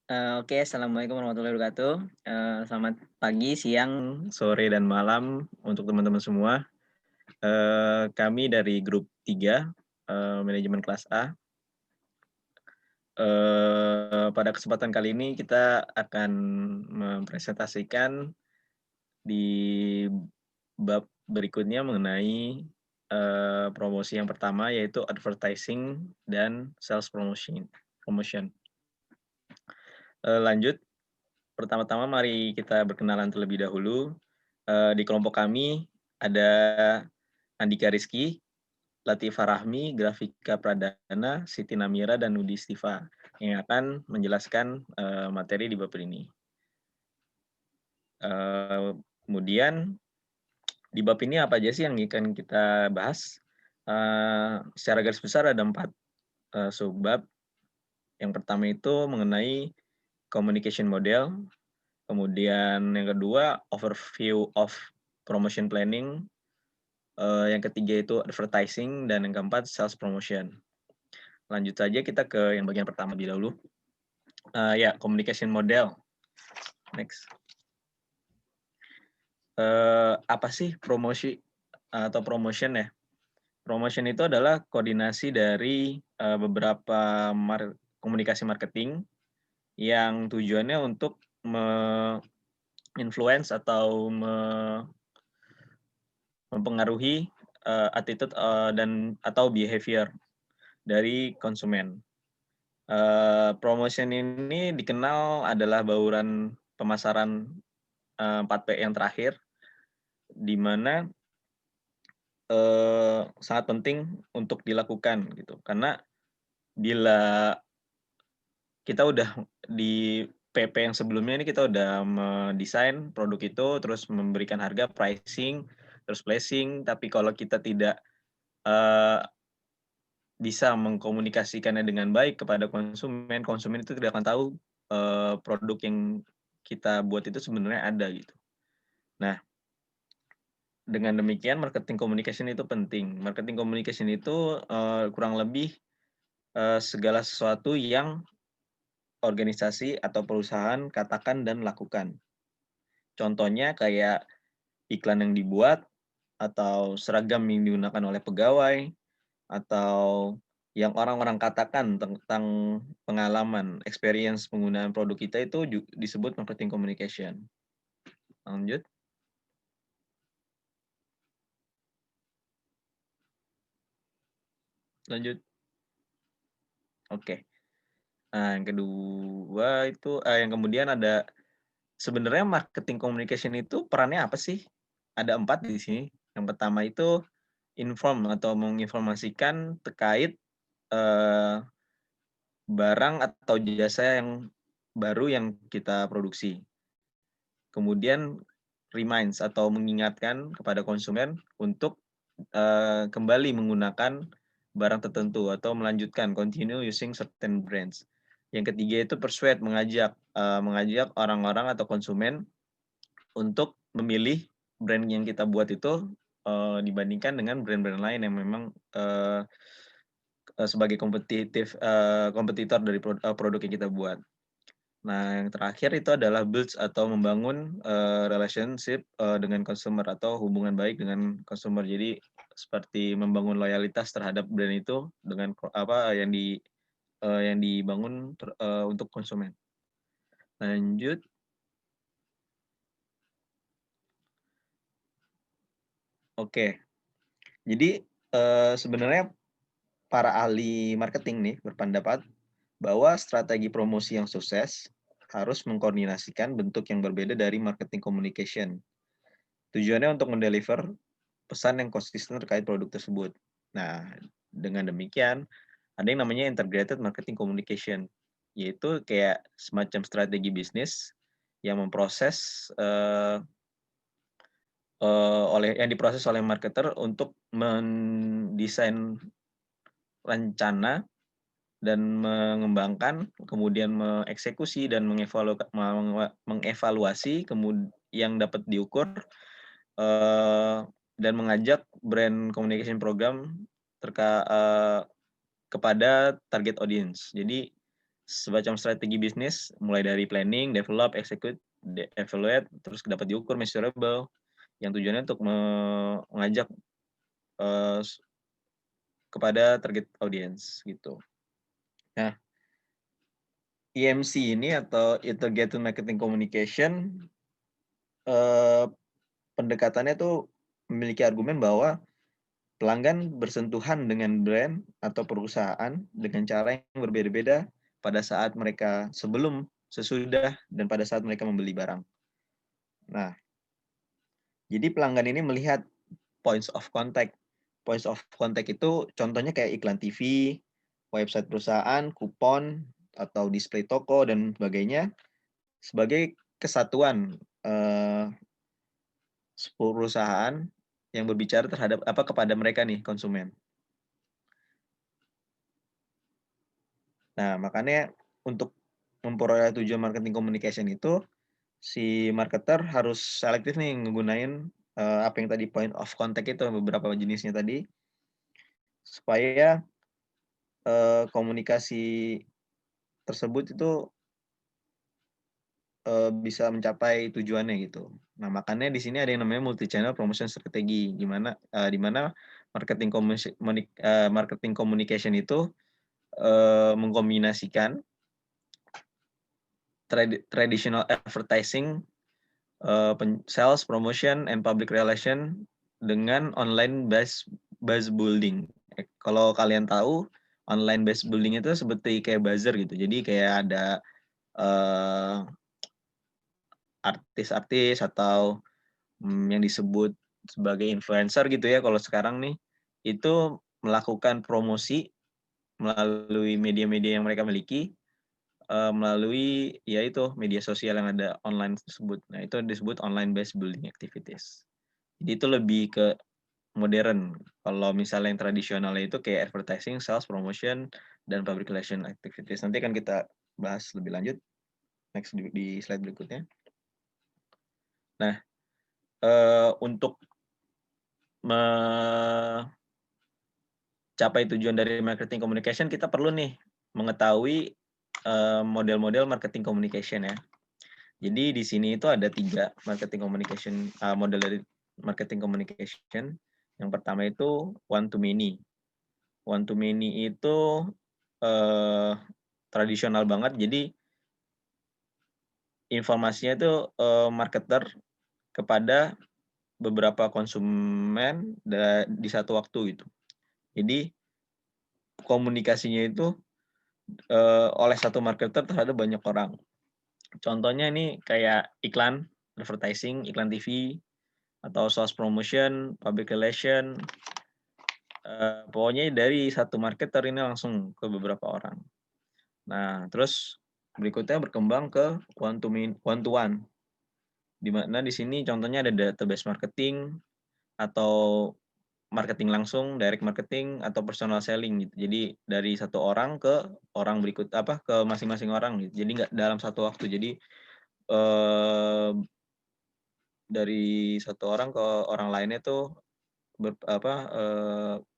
Oke, assalamualaikum warahmatullahi wabarakatuh. Selamat pagi, siang, sore, dan malam untuk teman-teman semua. Kami dari grup 3, manajemen kelas A. Pada kesempatan kali ini kita akan mempresentasikan di bab berikutnya mengenai promosi yang pertama, yaitu advertising dan sales promotion. Lanjut. Pertama-tama mari kita berkenalan terlebih dahulu. Di kelompok kami ada Andika Rizky, Latifah Rahmi, Grafika Pradana, Siti Namira, dan Nudi Stiva yang akan menjelaskan materi di bab ini. Kemudian di bab ini apa aja sih yang akan kita bahas? Secara garis besar ada 4 subbab. Yang pertama itu mengenai communication model. Kemudian yang kedua, overview of promotion planning. Yang ketiga itu advertising, dan yang keempat sales promotion. Lanjut saja kita ke yang bagian pertama lebih dahulu. Ya, communication model. Next. Apa sih promosi atau promotion ya? Promotion itu adalah koordinasi dari beberapa komunikasi marketing yang tujuannya untuk influence atau mempengaruhi attitude dan atau behavior dari konsumen. Promotion ini dikenal adalah bauran pemasaran 4P yang terakhir, di mana sangat penting untuk dilakukan gitu. Karena bila kita udah di PP yang sebelumnya ini kita udah mendesain produk itu, terus memberikan harga, pricing, terus placing, tapi kalau kita tidak bisa mengkomunikasikannya dengan baik kepada konsumen, konsumen itu tidak akan tahu produk yang kita buat itu sebenarnya ada gitu. Nah, dengan demikian marketing communication itu penting. Marketing communication itu kurang lebih segala sesuatu yang organisasi atau perusahaan katakan dan lakukan. Contohnya kayak iklan yang dibuat, atau seragam yang digunakan oleh pegawai, atau yang orang-orang katakan tentang pengalaman, experience penggunaan produk kita itu disebut marketing communication. Lanjut. Lanjut. Oke. Nah, yang kedua itu yang kemudian ada sebenarnya marketing communication itu perannya apa sih? Ada 4 di sini. Yang pertama itu inform atau menginformasikan terkait barang atau jasa yang baru yang kita produksi. Kemudian reminds atau mengingatkan kepada konsumen untuk kembali menggunakan barang tertentu atau melanjutkan continue using certain brands. Yang ketiga itu persuade, mengajak orang-orang atau konsumen untuk memilih brand yang kita buat itu dibandingkan dengan brand-brand lain yang memang sebagai kompetitor dari produk yang kita buat. Nah, yang terakhir itu adalah builds atau membangun relationship dengan consumer atau hubungan baik dengan consumer. Jadi seperti membangun loyalitas terhadap brand itu dengan apa yang dibangun untuk konsumen. Lanjut. Oke. Jadi sebenarnya para ahli marketing nih berpendapat bahwa strategi promosi yang sukses harus mengkoordinasikan bentuk yang berbeda dari marketing communication. Tujuannya untuk mendeliver pesan yang konsisten terkait produk tersebut. Nah, dengan demikian, ada yang namanya integrated marketing communication, yaitu kayak semacam strategi bisnis yang memproses yang diproses oleh marketer untuk mendesain rencana dan mengembangkan, kemudian mengeksekusi dan mengevaluasi yang dapat diukur dan mengajak brand communication program kepada target audience. Jadi semacam strategi bisnis, mulai dari planning, develop, execute, evaluate, terus dapat diukur, measurable, yang tujuannya untuk mengajak eh, kepada target audience gitu. Nah, EMC ini atau Integrated Marketing Communication, pendekatannya tuh memiliki argumen bahwa pelanggan bersentuhan dengan brand atau perusahaan dengan cara yang berbeda-beda pada saat mereka sebelum, sesudah, dan pada saat mereka membeli barang. Nah, jadi pelanggan ini melihat points of contact. Points of contact itu contohnya kayak iklan TV, website perusahaan, kupon, atau display toko, dan sebagainya sebagai kesatuan perusahaan yang berbicara terhadap kepada mereka nih, konsumen. Nah, makanya untuk memperoleh tujuan marketing communication itu, si marketer harus selektif nih menggunakan apa yang tadi point of contact itu, beberapa jenisnya tadi, supaya komunikasi tersebut itu bisa mencapai tujuannya gitu. Nah, makanya di sini ada yang namanya multi channel promotion strategi, di mana marketing communication itu mengkombinasikan traditional advertising, sales, promotion, and public relation dengan online buzz building. Kalau kalian tahu, online buzz building itu seperti kayak buzzer gitu. Jadi kayak ada artis-artis atau yang disebut sebagai influencer gitu ya kalau sekarang nih, itu melakukan promosi melalui media-media yang mereka miliki, melalui ya itu media sosial yang ada online tersebut. Nah, itu disebut online based building activities. Jadi itu lebih ke modern. Kalau misalnya yang tradisionalnya itu kayak advertising, sales, promotion, dan public relation activities. Nanti akan kita bahas lebih lanjut next di slide berikutnya. Nah, untuk mencapai tujuan dari marketing communication, kita perlu nih mengetahui model-model marketing communication ya. Jadi di sini itu ada 3 marketing communication, model dari marketing communication. Yang pertama itu one to many. One to many itu tradisional banget. Jadi informasinya itu marketer kepada beberapa konsumen di satu waktu gitu. Jadi komunikasinya itu oleh satu marketer terhadap banyak orang. Contohnya ini kayak iklan, advertising, iklan TV, atau sales promotion, public relation, pokoknya dari satu marketer ini langsung ke beberapa orang. Nah, terus berikutnya berkembang ke one to one, di mana di sini contohnya ada database marketing atau marketing langsung, direct marketing, atau personal selling gitu. Jadi dari satu orang ke orang ke masing-masing orang gitu. Jadi nggak dalam satu waktu. Jadi dari satu orang ke orang lainnya tuh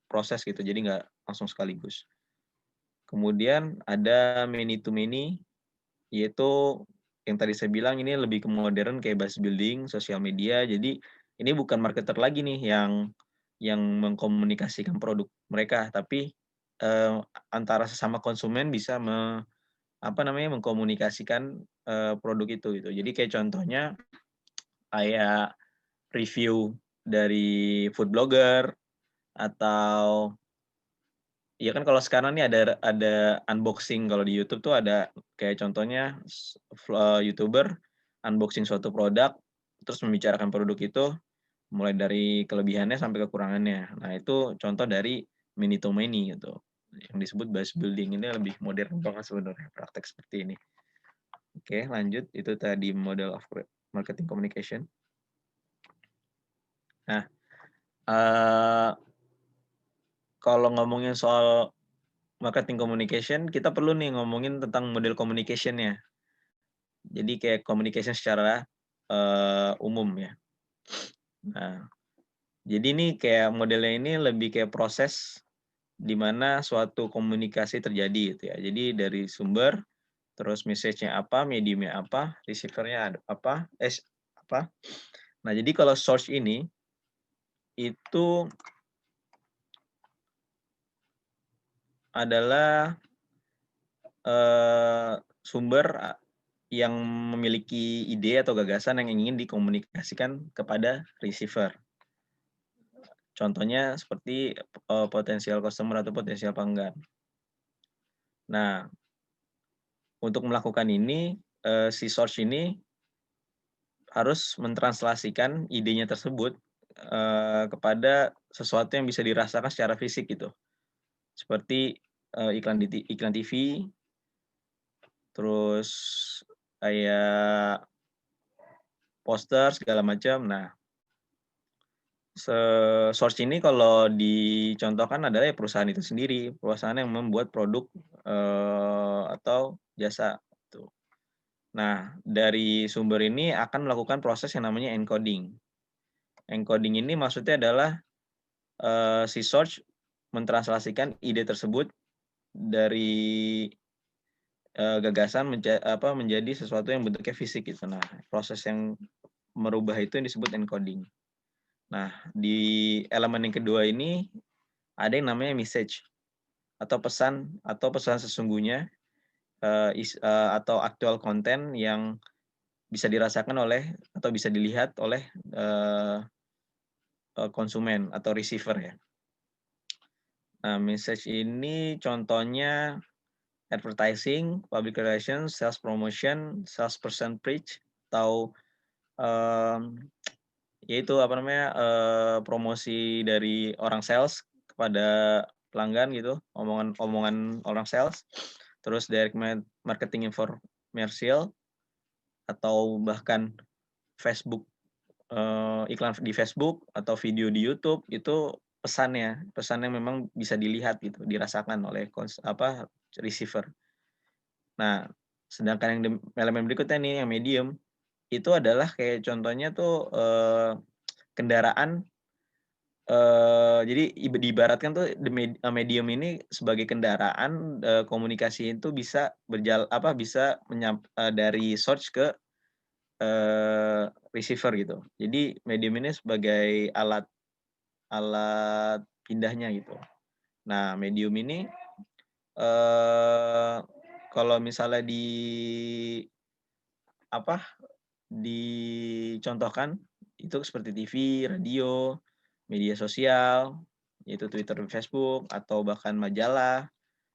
proses gitu. Jadi nggak langsung sekaligus. Kemudian ada many to many, yaitu yang tadi saya bilang ini lebih ke modern kayak buzz building, sosial media. Jadi ini bukan marketer lagi nih yang mengkomunikasikan produk mereka, tapi antara sesama konsumen bisa mengkomunikasikan produk itu gitu. Jadi kayak contohnya kayak review dari food blogger, atau iya kan kalau sekarang nih ada unboxing, kalau di YouTube tuh ada kayak contohnya YouTuber unboxing suatu produk, terus membicarakan produk itu mulai dari kelebihannya sampai kekurangannya. Nah, itu contoh dari many to many gitu. Yang disebut buzz building ini lebih modern banget sebenarnya praktek seperti ini. Oke, lanjut. Itu tadi model of marketing communication. Nah, kalau ngomongin soal marketing communication, kita perlu nih ngomongin tentang model communication-nya. Jadi kayak communication secara umum ya. Nah, jadi ini kayak modelnya ini lebih kayak proses di mana suatu komunikasi terjadi gitu ya. Jadi dari sumber terus message-nya apa, medium-nya apa, receiver-nya apa, apa. Nah, jadi kalau source ini itu adalah sumber yang memiliki ide atau gagasan yang ingin dikomunikasikan kepada receiver. Contohnya seperti potensial customer atau potensial pelanggan. Nah, untuk melakukan ini, si source ini harus mentranslasikan idenya tersebut kepada sesuatu yang bisa dirasakan secara fisik gitu. Seperti iklan TV, terus kayak poster segala macam. Nah, source ini kalau dicontohkan adalah ya perusahaan itu sendiri, perusahaan yang membuat produk atau jasa tuh. Nah, dari sumber ini akan melakukan proses yang namanya encoding. Encoding ini maksudnya adalah si source mentranslasikan ide tersebut dari gagasan menjadi sesuatu yang bentuknya fisik gitu. Nah, proses yang merubah itu yang disebut encoding. Nah, di elemen yang kedua ini ada yang namanya message atau pesan sesungguhnya atau actual content yang bisa dirasakan oleh atau bisa dilihat oleh konsumen atau receiver ya. Nah, message ini contohnya advertising, public relations, sales promotion, salesperson preach, atau yaitu promosi dari orang sales kepada pelanggan gitu, omongan orang sales, terus direct marketing infomercial, atau bahkan Facebook, iklan di Facebook atau video di YouTube itu pesannya memang bisa dilihat gitu, dirasakan oleh receiver. Nah, sedangkan yang elemen berikutnya nih yang medium, itu adalah kayak contohnya tuh kendaraan, jadi diibaratkan tuh medium ini sebagai kendaraan, komunikasi itu bisa dari source ke receiver gitu. Jadi medium ini sebagai alat alat pindahnya gitu. Nah, medium ini kalau misalnya dicontohkan itu seperti TV, radio, media sosial, yaitu Twitter dan Facebook, atau bahkan majalah,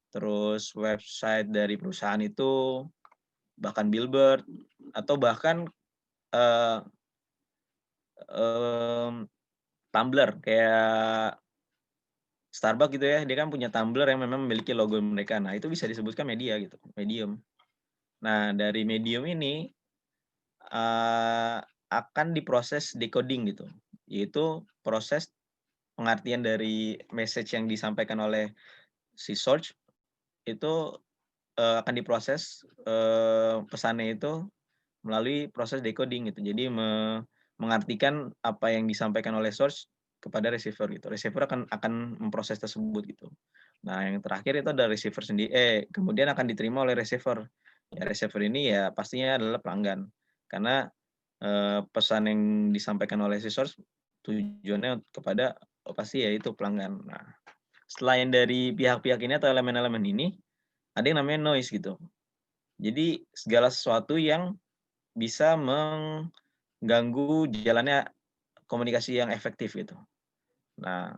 terus website dari perusahaan itu, bahkan billboard, atau bahkan eee, tumbler kayak Starbucks gitu ya, dia kan punya tumbler yang memang memiliki logo mereka. Nah, itu bisa disebutkan media gitu, medium. Nah, dari medium ini eee, akan diproses decoding gitu, yaitu proses pengertian dari message yang disampaikan oleh si source itu, akan diproses, pesannya itu melalui proses decoding gitu. Jadi mengartikan apa yang disampaikan oleh source kepada receiver gitu. Receiver akan memproses tersebut gitu. Nah, yang terakhir itu ada receiver kemudian akan diterima oleh receiver. Ya, receiver ini ya pastinya adalah pelanggan. Karena, pesan yang disampaikan oleh si source tujuannya kepada pasti yaitu pelanggan. Nah, selain dari pihak-pihak ini atau elemen-elemen ini, ada yang namanya noise gitu. Jadi segala sesuatu yang bisa mengganggu jalannya komunikasi yang efektif gitu. Nah,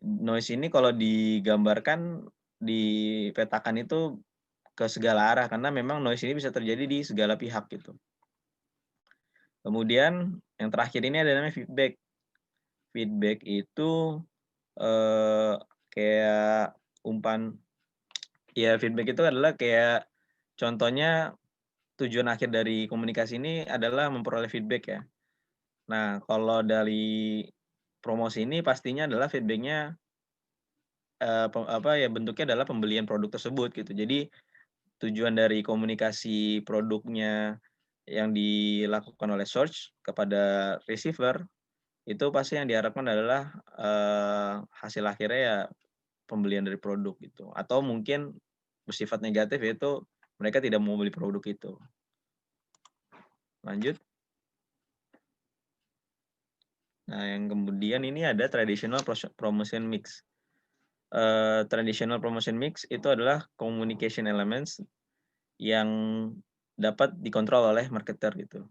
noise ini kalau digambarkan, dipetakan itu ke segala arah karena memang noise ini bisa terjadi di segala pihak gitu. Kemudian yang terakhir ini ada namanya feedback. Feedback itu kayak feedback itu adalah kayak contohnya tujuan akhir dari komunikasi ini adalah memperoleh feedback ya. Nah, kalau dari promosi ini pastinya adalah feedback-nya, bentuknya adalah pembelian produk tersebut gitu. Jadi tujuan dari komunikasi produknya yang dilakukan oleh source kepada receiver, itu pasti yang diharapkan adalah, hasil akhirnya ya pembelian dari produk gitu. Atau mungkin bersifat negatif yaitu mereka tidak mau beli produk itu. Lanjut. Nah, yang kemudian ini ada traditional promotion mix. Traditional promotion mix itu adalah communication elements yang dapat dikontrol oleh marketer gitu.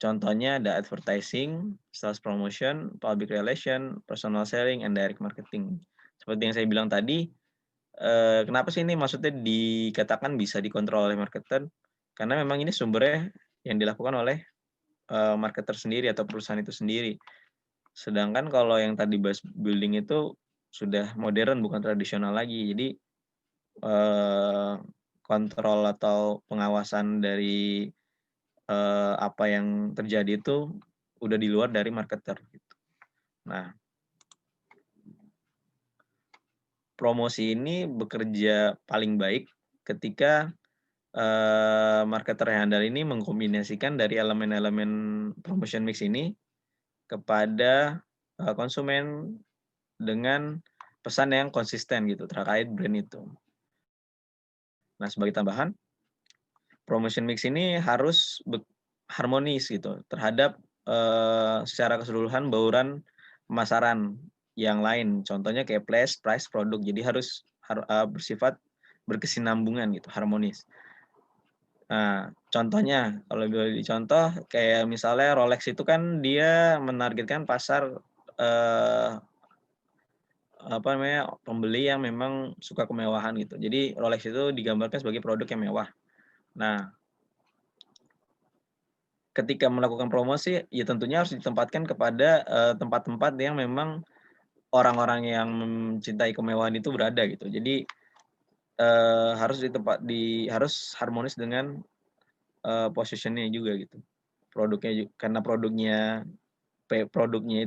Contohnya ada advertising, sales promotion, public relation, personal selling, and direct marketing. Seperti yang saya bilang tadi, kenapa sih ini maksudnya dikatakan bisa dikontrol oleh marketer? Karena memang ini sumbernya yang dilakukan oleh marketer sendiri atau perusahaan itu sendiri. Sedangkan kalau yang tadi buzz building itu sudah modern, bukan tradisional lagi. Jadi kontrol atau pengawasan dari apa yang terjadi itu udah di luar dari marketer gitu. Nah, promosi ini bekerja paling baik ketika marketer yang handal ini mengkombinasikan dari elemen-elemen promotion mix ini kepada konsumen dengan pesan yang konsisten gitu terkait brand itu. Nah, sebagai tambahan, promotion mix ini harus harmonis gitu terhadap secara keseluruhan bauran pemasaran yang lain. Contohnya kayak price, produk. Jadi harus bersifat berkesinambungan gitu, harmonis. Nah, contohnya kalau boleh dicontoh kayak misalnya Rolex itu kan dia menargetkan pasar pembeli yang memang suka kemewahan gitu. Jadi Rolex itu digambarkan sebagai produk yang mewah. Nah, ketika melakukan promosi, ya tentunya harus ditempatkan kepada tempat-tempat yang memang orang-orang yang mencintai kemewahan itu berada gitu. Jadi harus harmonis dengan positionnya juga gitu. Produknya karena produknya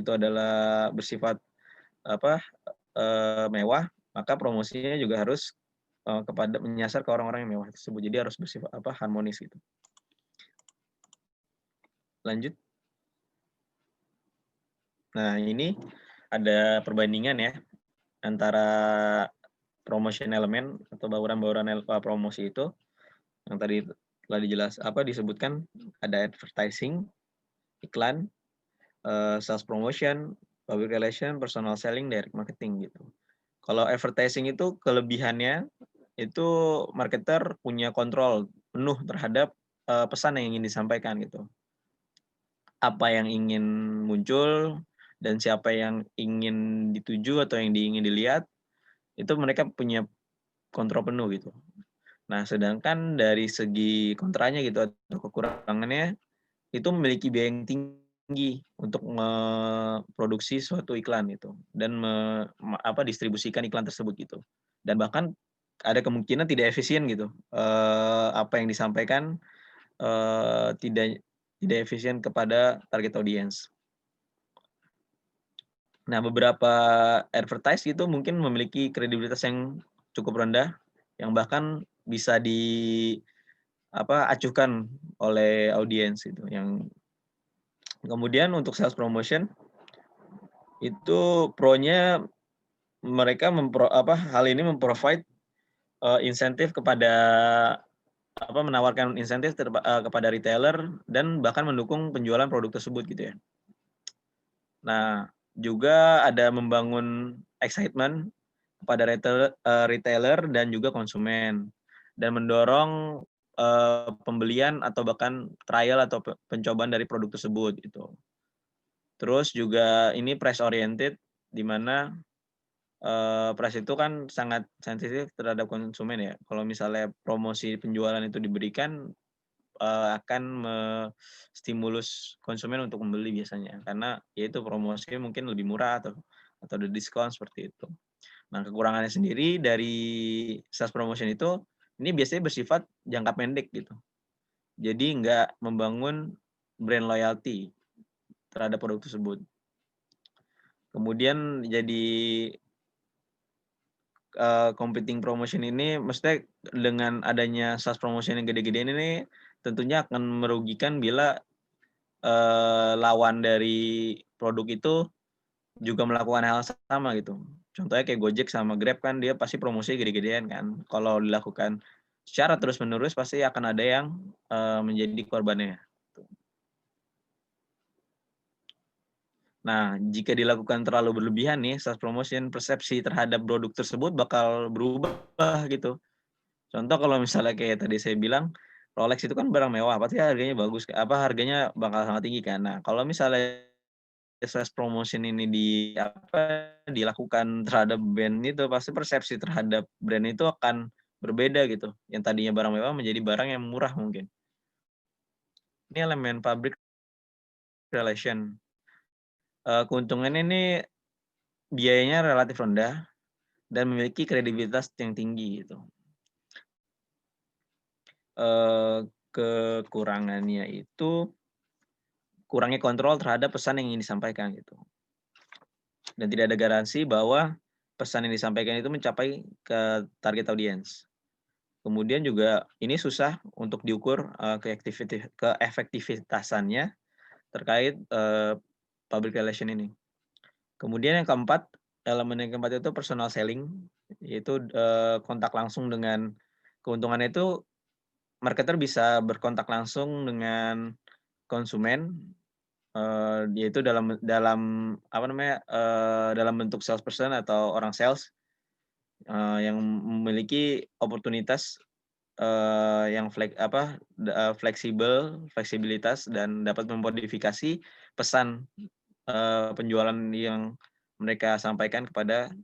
itu adalah bersifat mewah, maka promosinya juga harus kepada menyasar ke orang-orang yang mewah tersebut. Jadi harus bersifat harmonis gitu. Lanjut. Nah, ini ada perbandingan ya antara promotion element atau bauran-bauran promosi itu yang tadi telah disebutkan ada advertising, iklan, sales promotion, public relation, personal selling, direct marketing gitu. Kalau advertising itu kelebihannya itu marketer punya kontrol penuh terhadap pesan yang ingin disampaikan gitu. Apa yang ingin muncul dan siapa yang ingin dituju atau yang ingin dilihat itu mereka punya kontrol penuh gitu. Nah, sedangkan dari segi kontranya gitu atau kekurangannya itu memiliki biaya yang tinggi untuk memproduksi suatu iklan itu dan distribusikan iklan tersebut gitu. Dan bahkan ada kemungkinan tidak efisien gitu. Apa yang disampaikan tidak efisien kepada target audience. Nah, beberapa advertise itu mungkin memiliki kredibilitas yang cukup rendah, yang bahkan bisa acuhkan oleh audiens itu. Yang kemudian untuk sales promotion itu pro-nya mereka hal ini memprovide insentif kepada menawarkan insentif kepada retailer dan bahkan mendukung penjualan produk tersebut gitu ya. Nah, juga ada membangun excitement kepada retailer dan juga konsumen dan mendorong pembelian atau bahkan trial atau pencobaan dari produk tersebut gitu. Terus juga ini price oriented di mana price itu kan sangat sensitif terhadap konsumen ya. Kalau misalnya promosi penjualan itu diberikan akan stimulus konsumen untuk membeli biasanya karena yaitu promosi mungkin lebih murah atau ada diskon seperti itu. Nah, kekurangannya sendiri dari sales promotion itu ini biasanya bersifat jangka pendek gitu. Jadi nggak membangun brand loyalty terhadap produk tersebut. Kemudian jadi competing promotion ini maksudnya dengan adanya sales promotion yang gede-gedean ini tentunya akan merugikan bila lawan dari produk itu juga melakukan hal sama gitu. Contohnya kayak Gojek sama Grab kan dia pasti promosi gede-gedean kan kalau dilakukan secara terus-menerus pasti akan ada yang menjadi korbannya. Nah, jika dilakukan terlalu berlebihan nih, self promotion, persepsi terhadap produk tersebut bakal berubah gitu. Contoh kalau misalnya kayak tadi saya bilang, Rolex itu kan barang mewah, pasti harganya bagus, harganya bakal sangat tinggi kan. Nah, kalau misalnya sales promotion ini dilakukan terhadap brand itu, pasti persepsi terhadap brand itu akan berbeda gitu. Yang tadinya barang mewah menjadi barang yang murah mungkin. Ini elemen public relation. Keuntungannya ini biayanya relatif rendah dan memiliki kredibilitas yang tinggi gitu. Kekurangannya itu kurangnya kontrol terhadap pesan yang ingin disampaikan gitu. Dan tidak ada garansi bahwa pesan yang disampaikan itu mencapai ke target audiens. Kemudian juga ini susah untuk diukur keefektivitasannya terkait public relation ini. Kemudian yang keempat, elemen yang keempat itu personal selling, yaitu kontak langsung dengan keuntungannya itu marketer bisa berkontak langsung dengan konsumen, yaitu dalam bentuk salesperson atau orang sales, yang memiliki oportunitas, yang fleksibilitas dan dapat memodifikasi pesan, penjualan yang mereka sampaikan kepada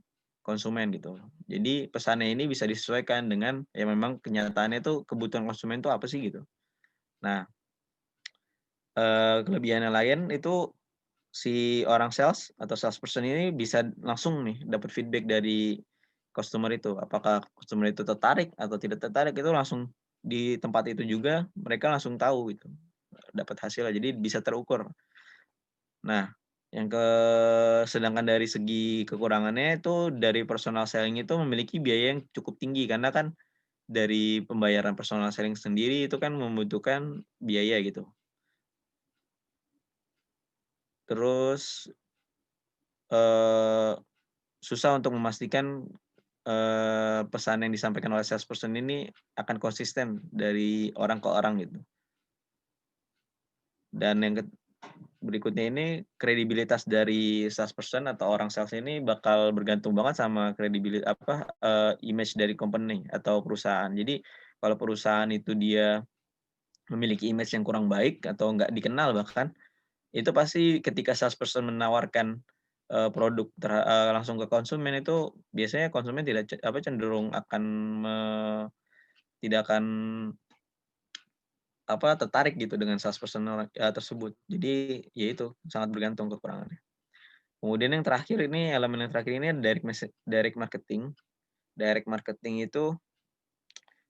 konsumen gitu. Jadi pesannya ini bisa disesuaikan dengan ya memang kenyataannya itu kebutuhan konsumen itu apa sih gitu. Nah, kelebihan yang lain itu si orang sales atau salesperson ini bisa langsung nih dapat feedback dari customer itu. Apakah customer itu tertarik atau tidak tertarik itu langsung di tempat itu juga mereka langsung tahu gitu, dapat hasilnya. Jadi bisa terukur. Nah, sedangkan dari segi kekurangannya itu dari personal selling itu memiliki biaya yang cukup tinggi karena kan dari pembayaran personal selling sendiri itu kan membutuhkan biaya gitu. Terus, eee, susah untuk memastikan, pesan yang disampaikan oleh salesperson ini akan konsisten dari orang ke orang gitu. Dan yang berikutnya ini kredibilitas dari salesperson atau orang sales ini bakal bergantung banget sama image dari company atau perusahaan. Jadi kalau perusahaan itu dia memiliki image yang kurang baik atau nggak dikenal bahkan, itu pasti ketika salesperson menawarkan, produk langsung ke konsumen itu biasanya konsumen cenderung akan me tidak akan tertarik gitu dengan salesperson tersebut. Jadi ya itu, sangat bergantung kekurangannya. Kemudian yang terakhir ini, elemen yang terakhir ini direct marketing. Direct marketing itu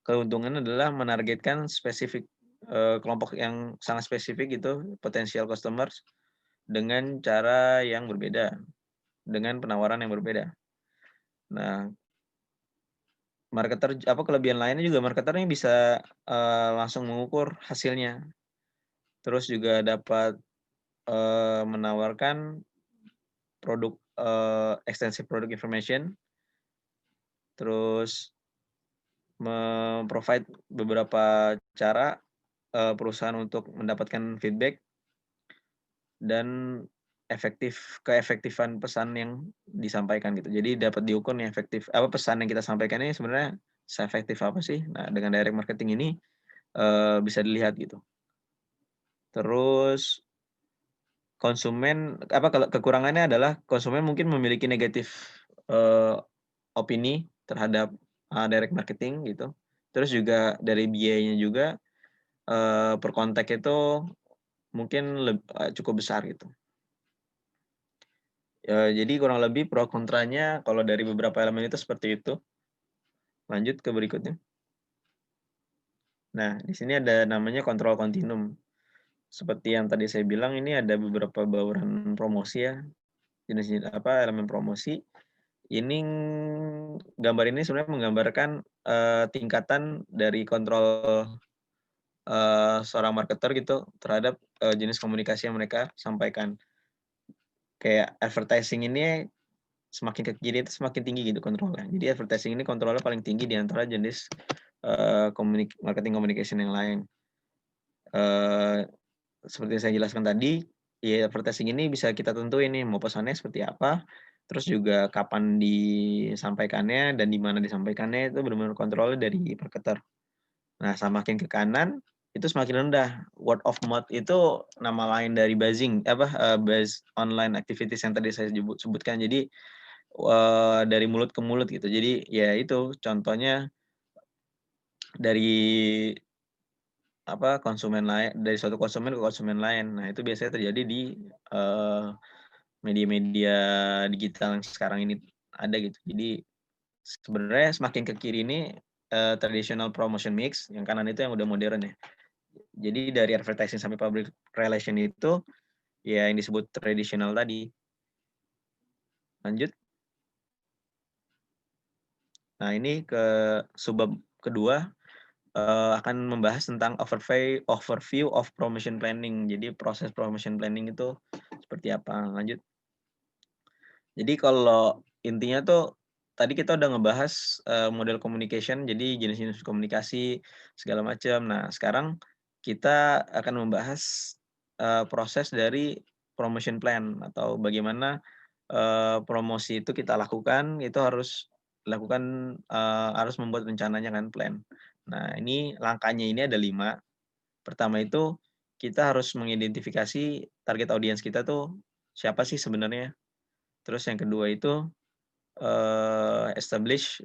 keuntungannya adalah menargetkan spesifik, kelompok yang sangat spesifik gitu, potensial customers dengan cara yang berbeda, dengan penawaran yang berbeda. Nah, kelebihan lainnya juga marketer ini bisa, langsung mengukur hasilnya, terus juga dapat, menawarkan produk, extensive product information, terus provide beberapa cara, perusahaan untuk mendapatkan feedback dan keefektifan pesan yang disampaikan gitu. Jadi dapat diukur nih pesan yang kita sampaikan ini sebenarnya seefektif apa sih. Nah, dengan direct marketing ini, bisa dilihat gitu. Terus kalau kekurangannya adalah konsumen mungkin memiliki negatif, eee, opini terhadap, direct marketing gitu. Terus juga dari biayanya juga, per kontak itu mungkin cukup besar gitu. Jadi kurang lebih pro kontranya kalau dari beberapa elemen itu seperti itu. Lanjut ke berikutnya. Nah, di sini ada namanya kontrol kontinum. Seperti yang tadi saya bilang ini ada beberapa bauran promosi ya, elemen promosi. Ini gambar ini sebenarnya menggambarkan, tingkatan dari kontrol, seorang marketer gitu terhadap, jenis komunikasi yang mereka sampaikan. Kayak advertising ini semakin ke kiri itu semakin tinggi gitu kontrolnya. Jadi advertising ini kontrolnya paling tinggi di antara jenis, marketing communication yang lain. Seperti yang saya jelaskan tadi, ya advertising ini bisa kita tentuin nih mau pesannya seperti apa, terus juga kapan disampaikannya dan di mana disampaikannya itu benar-benar kontrolnya dari marketer. Nah, semakin ke kanan itu semakin rendah. Word of mouth itu nama lain dari buzzing, buzz online activities yang tadi saya sebutkan. Jadi dari mulut ke mulut gitu. Jadi ya itu contohnya dari konsumen lain, dari suatu konsumen ke konsumen lain. Nah, itu biasanya terjadi di media-media digital yang sekarang ini ada gitu. Jadi sebenarnya semakin ke kiri ini traditional promotion mix, yang kanan itu yang udah modern ya. Jadi dari advertising sampai public relation itu ya yang disebut tradisional tadi. Lanjut. Nah, ini ke subbab kedua akan membahas tentang overview of promotion planning. Jadi proses promotion planning itu seperti apa? Lanjut. Jadi kalau intinya tuh tadi kita udah ngebahas model communication, jadi jenis-jenis komunikasi segala macam. Nah, sekarang kita akan membahas proses dari promotion plan atau bagaimana promosi itu kita lakukan, itu harus dilakukan harus membuat rencananya kan plan. Nah, ini langkahnya ini ada 5. Pertama itu kita harus mengidentifikasi target audiens kita tuh siapa sih sebenarnya. Terus yang kedua itu establish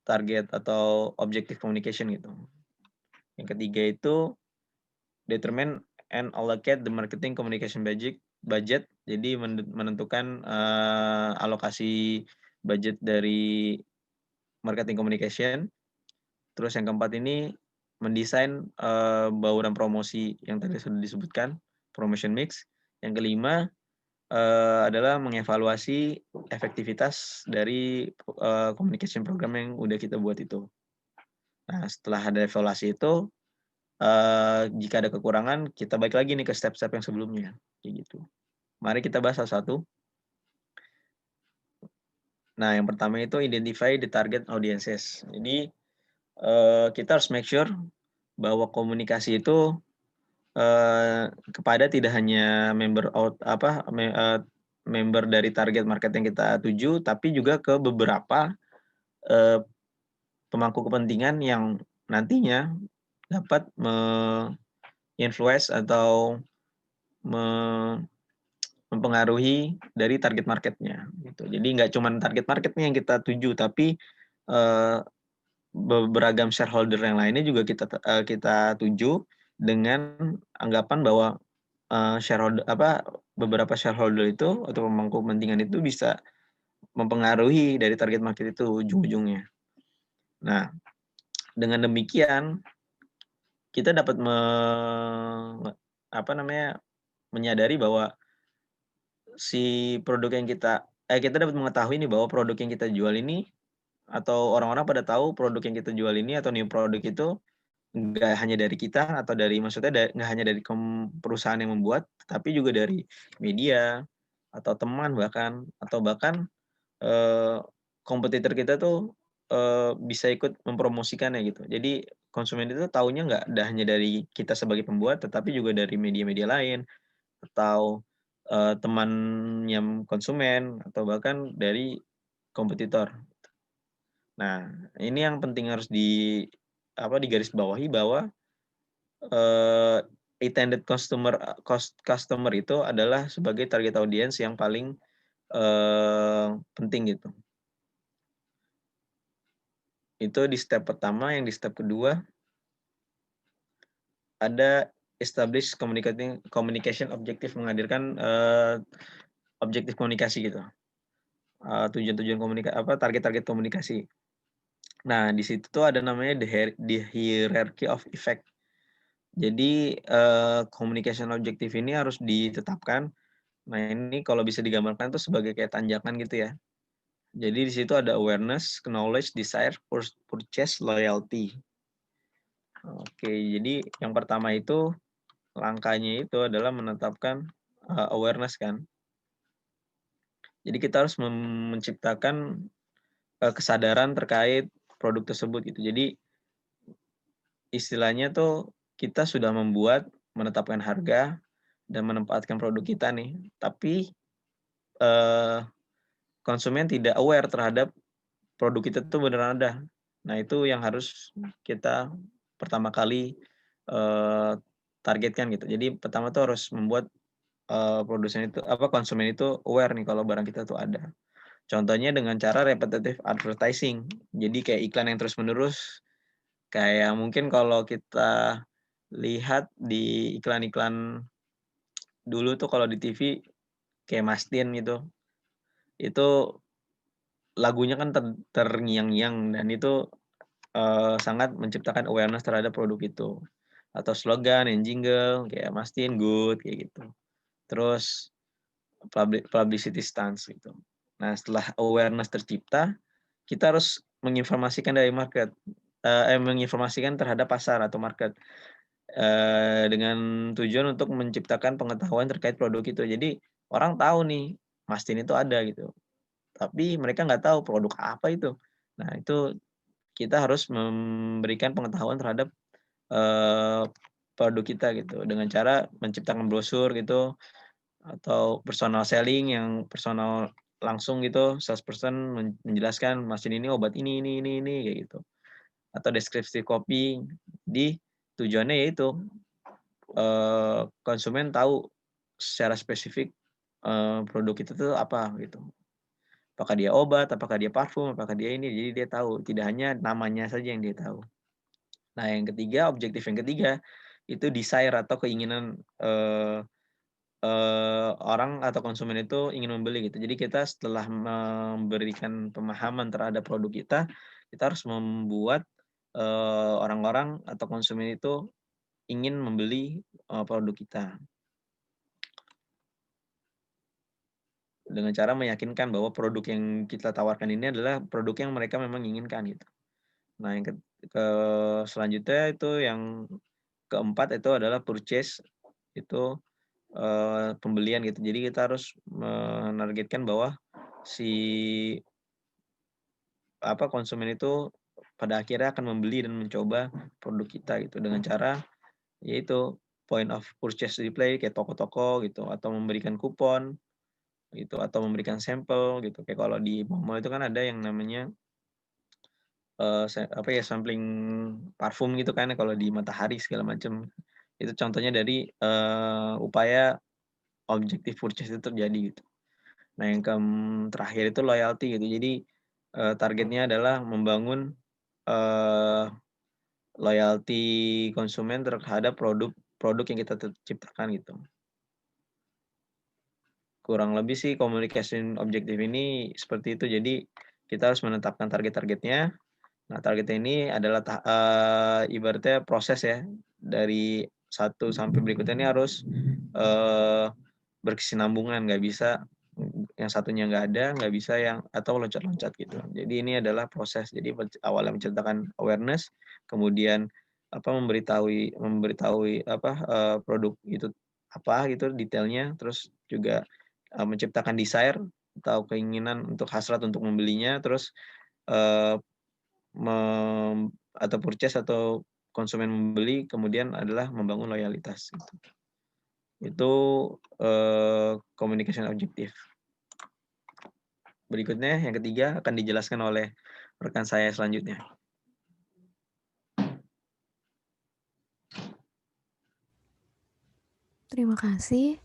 target atau objective communication gitu. Yang ketiga itu determine and allocate the marketing communication budget. Jadi menentukan alokasi budget dari marketing communication. Terus yang keempat ini mendesain bauran promosi yang tadi sudah disebutkan, promotion mix. Yang kelima adalah mengevaluasi efektivitas dari communication program yang udah kita buat itu. Nah, setelah ada evaluasi itu, jika ada kekurangan, kita balik lagi nih ke step-step yang sebelumnya, kayak gitu. Mari kita bahas satu-satu. Nah, yang pertama itu identify the target audiences. Jadi kita harus make sure bahwa komunikasi itu kepada tidak hanya member dari target market yang kita tuju, tapi juga ke beberapa pemangku kepentingan yang nantinya dapat influence atau mempengaruhi dari target marketnya gitu. Jadi nggak cuma target marketnya yang kita tuju, tapi beragam shareholder yang lainnya juga kita tuju dengan anggapan bahwa beberapa shareholder itu atau pemangku kepentingan itu bisa mempengaruhi dari target market itu ujung-ujungnya. Nah, dengan demikian kita dapat menyadari bahwa si produk yang kita dapat mengetahui nih bahwa produk yang kita jual ini atau orang-orang pada tahu produk yang kita jual ini atau new produk itu nggak hanya dari kita atau nggak hanya dari perusahaan yang membuat, tapi juga dari media atau teman bahkan kompetitor kita tuh bisa ikut mempromosikannya gitu. Jadi konsumen itu tahunya nggak hanya dari kita sebagai pembuat, tetapi juga dari media-media lain atau temannya konsumen atau bahkan dari kompetitor. Nah, ini yang penting harus digarisbawahi bahwa intended customer itu adalah sebagai target audience yang paling penting gitu. Itu di step pertama. Yang di step kedua ada establish communication objective, menghadirkan objektif komunikasi gitu. Tujuan-tujuan target-target komunikasi. Nah, di situ tuh ada namanya the hierarchy of effect. Jadi communication objective ini harus ditetapkan. Nah, ini kalau bisa digambarkan tuh sebagai kayak tanjakan gitu ya. Jadi di situ ada awareness, knowledge, desire, purchase, loyalty. Oke, jadi yang pertama itu langkahnya itu adalah menetapkan awareness kan. Jadi kita harus menciptakan kesadaran terkait produk tersebut gitu. Jadi istilahnya tuh kita sudah menetapkan harga dan menempatkan produk kita nih, tapi, eee, konsumen tidak aware terhadap produk kita tuh beneran ada. Nah, itu yang harus kita pertama kali, eee, targetkan gitu. Jadi pertama tuh harus membuat, konsumen itu aware nih kalau barang kita tuh ada. Contohnya dengan cara repetitive advertising. Jadi kayak iklan yang terus-menerus, kayak mungkin kalau kita lihat di iklan-iklan dulu tuh kalau di TV kayak Mastin gitu, itu lagunya kan terngiang-ngiang dan itu, sangat menciptakan awareness terhadap produk itu. Atau slogan yang jingle kayak Mastin Good kayak gitu. Terus publicity stunts gitu. Nah, setelah awareness tercipta, kita harus menginformasikan terhadap pasar atau market, dengan tujuan untuk menciptakan pengetahuan terkait produk itu. Jadi orang tahu nih, Mastin itu ada gitu, tapi mereka nggak tahu produk apa itu. Nah, itu kita harus memberikan pengetahuan terhadap, eee, produk kita gitu, dengan cara menciptakan brosur gitu, atau personal selling yang personal langsung gitu, salesperson menjelaskan, "Mesin ini obat ini," kayak gitu. Atau deskripsi kopi. Di tujuannya yaitu, konsumen tahu secara spesifik, produk itu tuh apa gitu. Apakah dia obat, apakah dia parfum, apakah dia ini, jadi dia tahu, tidak hanya namanya saja yang dia tahu. Nah, yang ketiga, objektif yang ketiga, itu desire atau keinginan, orang atau konsumen itu ingin membeli gitu. Jadi kita setelah memberikan pemahaman terhadap produk kita harus membuat, orang-orang atau konsumen itu ingin membeli, produk kita. Dengan cara meyakinkan bahwa produk yang kita tawarkan ini adalah produk yang mereka memang inginkan gitu. Nah, yang selanjutnya itu yang keempat itu adalah purchase, itu, pembelian gitu. Jadi kita harus menargetkan bahwa si konsumen itu pada akhirnya akan membeli dan mencoba produk kita gitu dengan cara yaitu point of purchase display kayak toko-toko gitu atau memberikan kupon gitu atau memberikan sampel gitu. Kayak kalau di mall itu kan ada yang namanya, sampling parfum gitu kan kalau di Matahari segala macam. Itu contohnya dari, upaya objective purchase itu terjadi gitu. Nah, yang terakhir itu loyalty gitu. Jadi, targetnya adalah membangun, eee, loyalty konsumen terhadap produk yang kita ciptakan gitu. Kurang lebih sih communication objektif ini seperti itu. Jadi, kita harus menetapkan target-targetnya. Nah, targetnya ini adalah ibaratnya proses ya, dari satu sampai berikutnya ini harus, eee, berkesinambungan, nggak bisa, yang satunya nggak ada, nggak bisa yang atau loncat-loncat gitu. Jadi ini adalah proses. Jadi awalnya menciptakan awareness, kemudian memberitahui produk itu apa gitu detailnya, terus juga, menciptakan desire atau keinginan untuk hasrat untuk membelinya, terus, eee, atau purchase atau konsumen membeli, kemudian adalah membangun loyalitas gitu. Itu, communication objektif. Berikutnya yang ketiga akan dijelaskan oleh rekan saya selanjutnya. Terima kasih.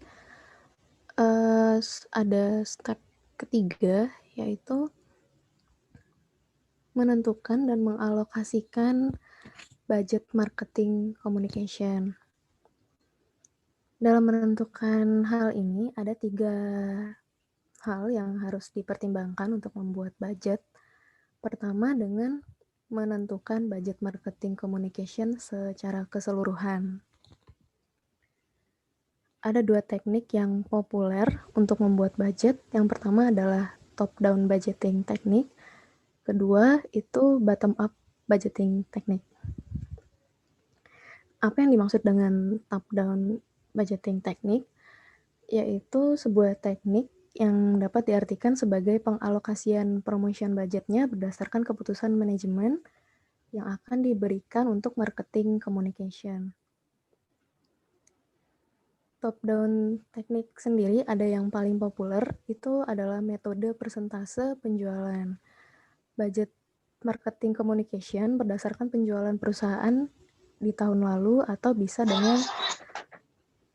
Ada step ketiga, yaitu menentukan dan mengalokasikan budget marketing communication. Dalam menentukan hal ini, ada 3 hal yang harus dipertimbangkan untuk membuat budget. Pertama, dengan menentukan budget marketing communication secara keseluruhan. Ada 2 teknik yang populer untuk membuat budget. Yang pertama adalah top-down budgeting teknik. Kedua, itu bottom-up budgeting teknik. Apa yang dimaksud dengan top-down budgeting teknik? Yaitu sebuah teknik yang dapat diartikan sebagai pengalokasian promotion budgetnya berdasarkan keputusan manajemen yang akan diberikan untuk marketing communication. Top-down teknik sendiri ada yang paling populer, itu adalah metode persentase penjualan. Budget marketing communication berdasarkan penjualan perusahaan di tahun lalu atau bisa dengan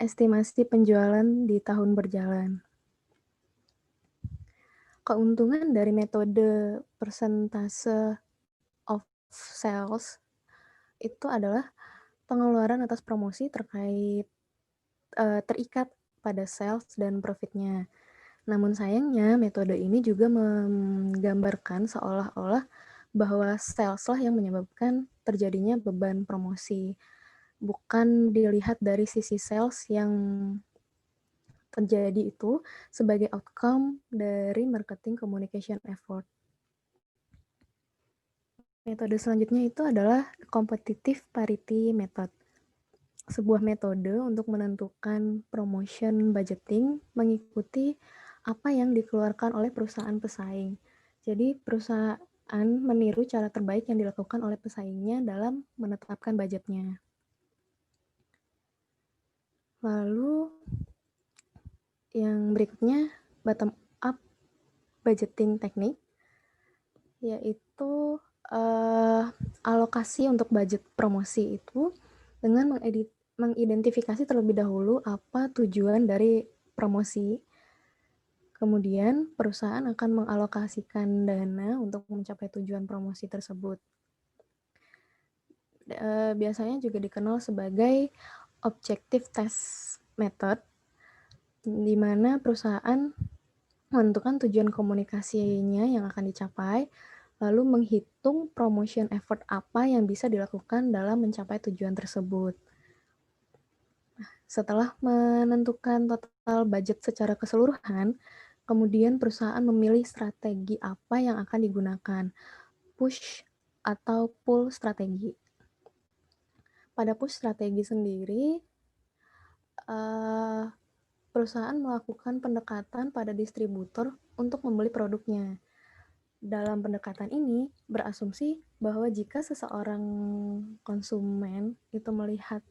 estimasi penjualan di tahun berjalan. Keuntungan dari metode persentase of sales itu adalah pengeluaran atas promosi terikat pada sales dan profitnya. Namun sayangnya metode ini juga menggambarkan seolah-olah bahwa sales lah yang menyebabkan terjadinya beban promosi. Bukan dilihat dari sisi sales yang terjadi itu sebagai outcome dari marketing communication effort. Metode selanjutnya itu adalah competitive parity method. Sebuah metode untuk menentukan promotion budgeting mengikuti apa yang dikeluarkan oleh perusahaan pesaing. Jadi perusahaan meniru cara terbaik yang dilakukan oleh pesaingnya dalam menetapkan budgetnya. Lalu yang berikutnya bottom up budgeting teknik, yaitu alokasi untuk budget promosi itu dengan mengidentifikasi terlebih dahulu apa tujuan dari promosi. Kemudian perusahaan akan mengalokasikan dana untuk mencapai tujuan promosi tersebut. Biasanya juga dikenal sebagai objective test method, di mana perusahaan menentukan tujuan komunikasinya yang akan dicapai, lalu menghitung promotion effort apa yang bisa dilakukan dalam mencapai tujuan tersebut. Setelah menentukan total budget secara keseluruhan, kemudian perusahaan memilih strategi apa yang akan digunakan, push atau pull strategi. Pada push strategi sendiri, perusahaan melakukan pendekatan pada distributor untuk membeli produknya. Dalam pendekatan ini, berasumsi bahwa jika seseorang konsumen itu melihat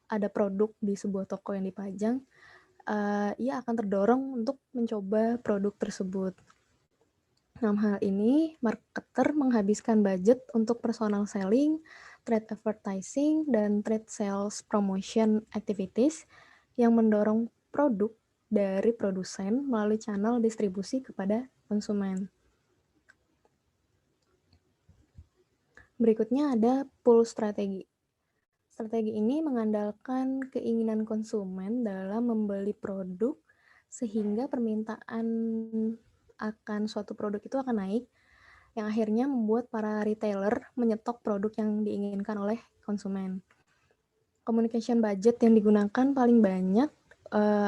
ada produk di sebuah toko yang dipajang, ia akan terdorong untuk mencoba produk tersebut. Dalam hal ini, marketer menghabiskan budget untuk personal selling, trade advertising, dan trade sales promotion activities yang mendorong produk dari produsen melalui channel distribusi kepada konsumen. Berikutnya ada pull strategi. Strategi ini mengandalkan keinginan konsumen dalam membeli produk sehingga permintaan akan suatu produk itu akan naik, yang akhirnya membuat para retailer menyetok produk yang diinginkan oleh konsumen. Communication budget yang digunakan paling banyak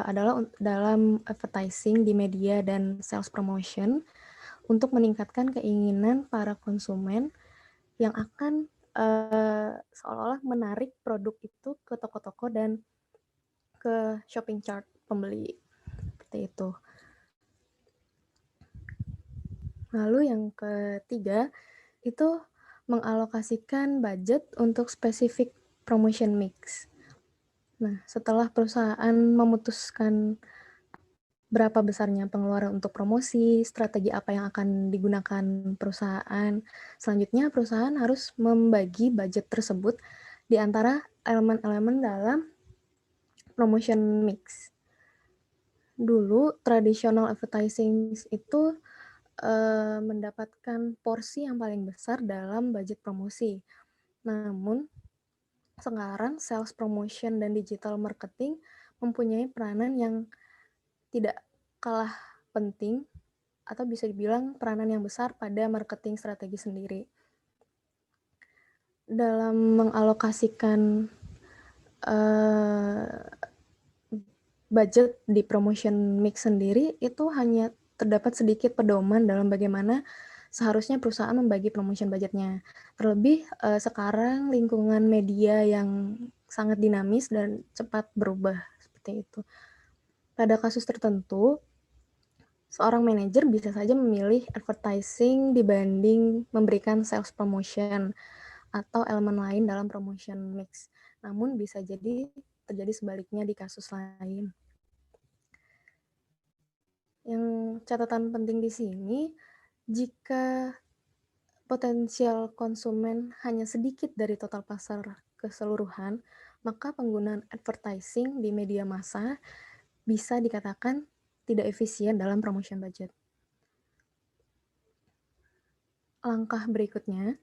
adalah dalam advertising di media dan sales promotion untuk meningkatkan keinginan para konsumen yang akan seolah-olah menarik produk itu ke toko-toko dan ke shopping cart pembeli. Seperti itu. Lalu yang ketiga, itu mengalokasikan budget untuk spesifik promotion mix. Nah, setelah perusahaan memutuskan berapa besarnya pengeluaran untuk promosi, strategi apa yang akan digunakan perusahaan, selanjutnya perusahaan harus membagi budget tersebut di antara elemen-elemen dalam promotion mix. Dulu, traditional advertising itu mendapatkan porsi yang paling besar dalam budget promosi. Namun, sekarang sales promotion dan digital marketing mempunyai peranan yang tidak kalah penting atau bisa dibilang peranan yang besar pada marketing strategi sendiri. Dalam mengalokasikan budget di promotion mix sendiri itu hanya terdapat sedikit pedoman dalam bagaimana seharusnya perusahaan membagi promotion budgetnya. Terlebih sekarang lingkungan media yang sangat dinamis dan cepat berubah seperti itu. Pada kasus tertentu, Seorang manajer bisa saja memilih advertising dibanding memberikan sales promotion atau elemen lain dalam promotion mix. Namun bisa jadi terjadi sebaliknya di kasus lain. Yang catatan penting di sini, jika potensial konsumen hanya sedikit dari total pasar keseluruhan, maka penggunaan advertising di media massa bisa dikatakan tidak efisien dalam promotion budget. Langkah berikutnya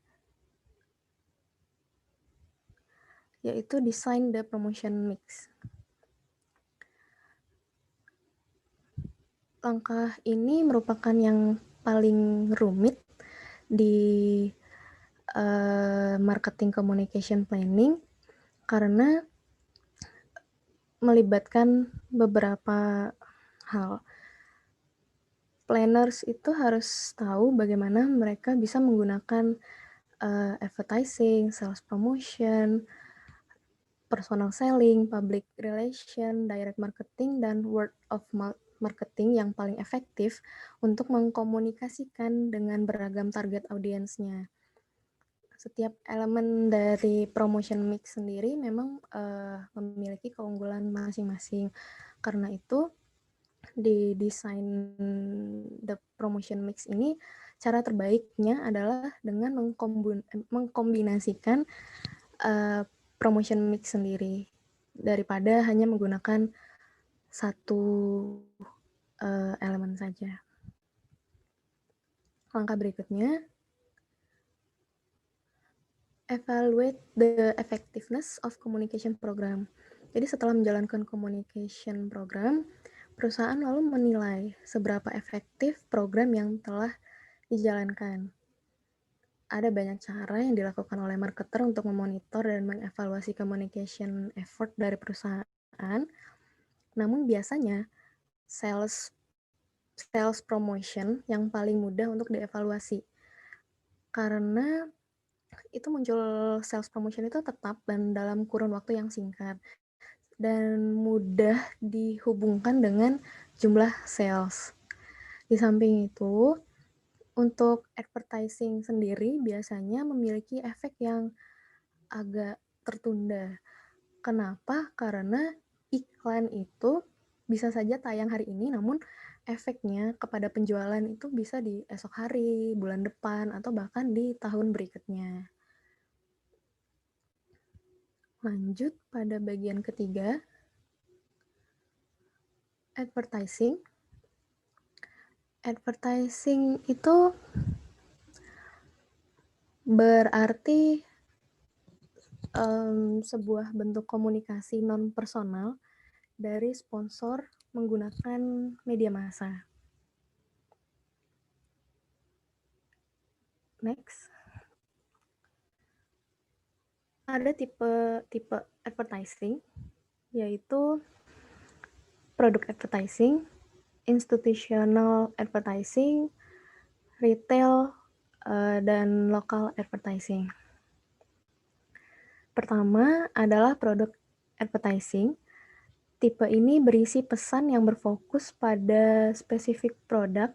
yaitu design the promotion mix. Langkah ini merupakan yang paling rumit di marketing communication planning karena melibatkan beberapa hal. Planners itu harus tahu bagaimana mereka bisa menggunakan advertising, sales promotion, personal selling, public relation, direct marketing, dan word of mouth marketing yang paling efektif untuk mengkomunikasikan dengan beragam target audiensnya. Setiap elemen dari promotion mix sendiri memang memiliki keunggulan masing-masing. Karena itu, di desain the promotion mix ini, cara terbaiknya adalah dengan mengkombinasikan promotion mix sendiri daripada hanya menggunakan satu elemen saja. Langkah berikutnya, evaluate the effectiveness of communication program. Jadi setelah menjalankan communication program, perusahaan lalu menilai seberapa efektif program yang telah dijalankan. Ada banyak cara yang dilakukan oleh marketer untuk memonitor dan mengevaluasi communication effort dari perusahaan. Namun biasanya sales promotion yang paling mudah untuk dievaluasi. Karena itu muncul sales promotion itu tetap dan dalam kurun waktu yang singkat dan mudah dihubungkan dengan jumlah sales. Di samping itu, untuk advertising sendiri biasanya memiliki efek yang agak tertunda. Kenapa? Karena iklan itu bisa saja tayang hari ini, namun efeknya kepada penjualan itu bisa di esok hari, bulan depan, atau bahkan di tahun berikutnya. Lanjut pada bagian ketiga, advertising. Advertising itu berarti sebuah bentuk komunikasi non-personal dari sponsor menggunakan media massa. Next. Ada tipe advertising, yaitu product advertising, institutional advertising, retail, dan local advertising. Pertama adalah product advertising. Tipe ini berisi pesan yang berfokus pada spesifik produk,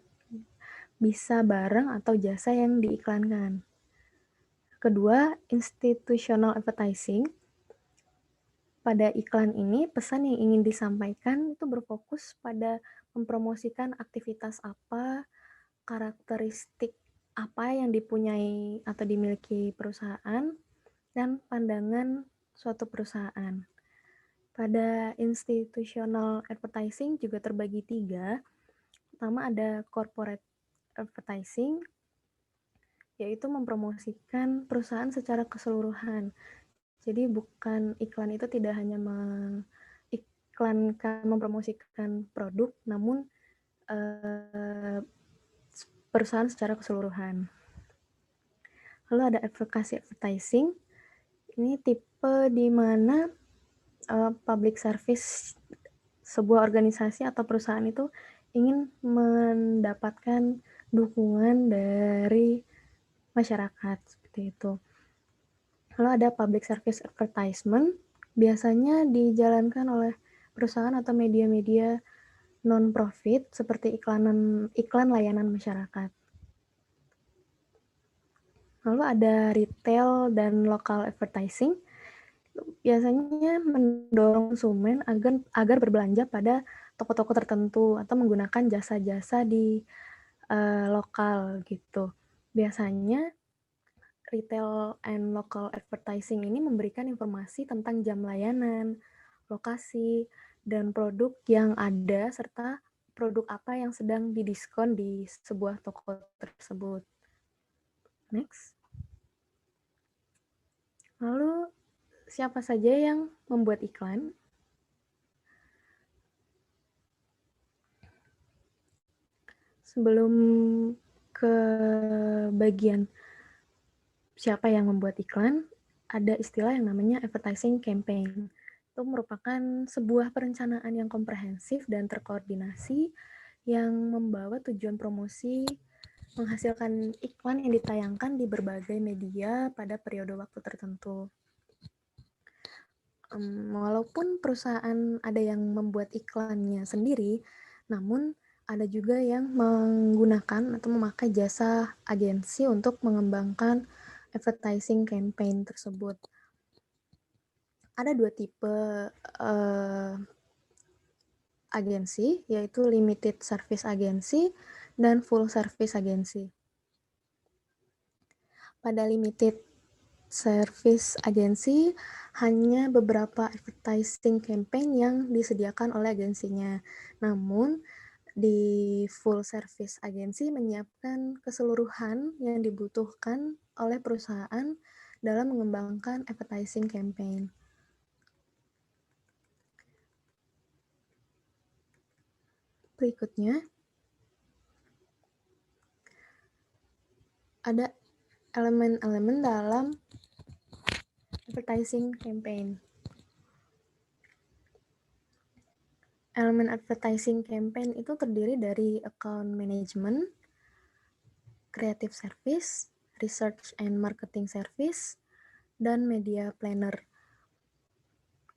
bisa barang atau jasa yang diiklankan. Kedua, institutional advertising. Pada iklan ini, pesan yang ingin disampaikan itu berfokus pada mempromosikan aktivitas apa, karakteristik apa yang dipunyai atau dimiliki perusahaan, dan pandangan suatu perusahaan. Pada institutional advertising juga terbagi 3. Pertama ada corporate advertising, yaitu mempromosikan perusahaan secara keseluruhan. Jadi bukan iklan itu tidak hanya mempromosikan produk, namun perusahaan secara keseluruhan. Lalu ada advocacy advertising. Ini tipe di mana public service sebuah organisasi atau perusahaan itu ingin mendapatkan dukungan dari masyarakat seperti itu. Lalu ada public service advertisement, biasanya dijalankan oleh perusahaan atau media-media non-profit seperti iklan layanan masyarakat. Lalu ada retail dan local advertising, biasanya mendorong konsumen agar berbelanja pada toko-toko tertentu atau menggunakan jasa-jasa di lokal gitu. Biasanya retail and local advertising ini memberikan informasi tentang jam layanan, lokasi, dan produk yang ada serta produk apa yang sedang didiskon di sebuah toko tersebut. Next. Lalu siapa saja yang membuat iklan? Sebelum ke bagian siapa yang membuat iklan, ada istilah yang namanya advertising campaign. Itu merupakan sebuah perencanaan yang komprehensif dan terkoordinasi yang membawa tujuan promosi menghasilkan iklan yang ditayangkan di berbagai media pada periode waktu tertentu. Walaupun perusahaan ada yang membuat iklannya sendiri, namun ada juga yang menggunakan atau memakai jasa agensi untuk mengembangkan advertising campaign tersebut. Ada dua tipe agensi, yaitu limited service agency dan full service agency. Pada limited service agency hanya beberapa advertising campaign yang disediakan oleh agensinya. Namun di full service agency menyiapkan keseluruhan yang dibutuhkan oleh perusahaan dalam mengembangkan advertising campaign. Berikutnya ada elemen-elemen dalam advertising campaign. Elemen advertising campaign itu terdiri dari account management, creative service, research and marketing service, dan media planner.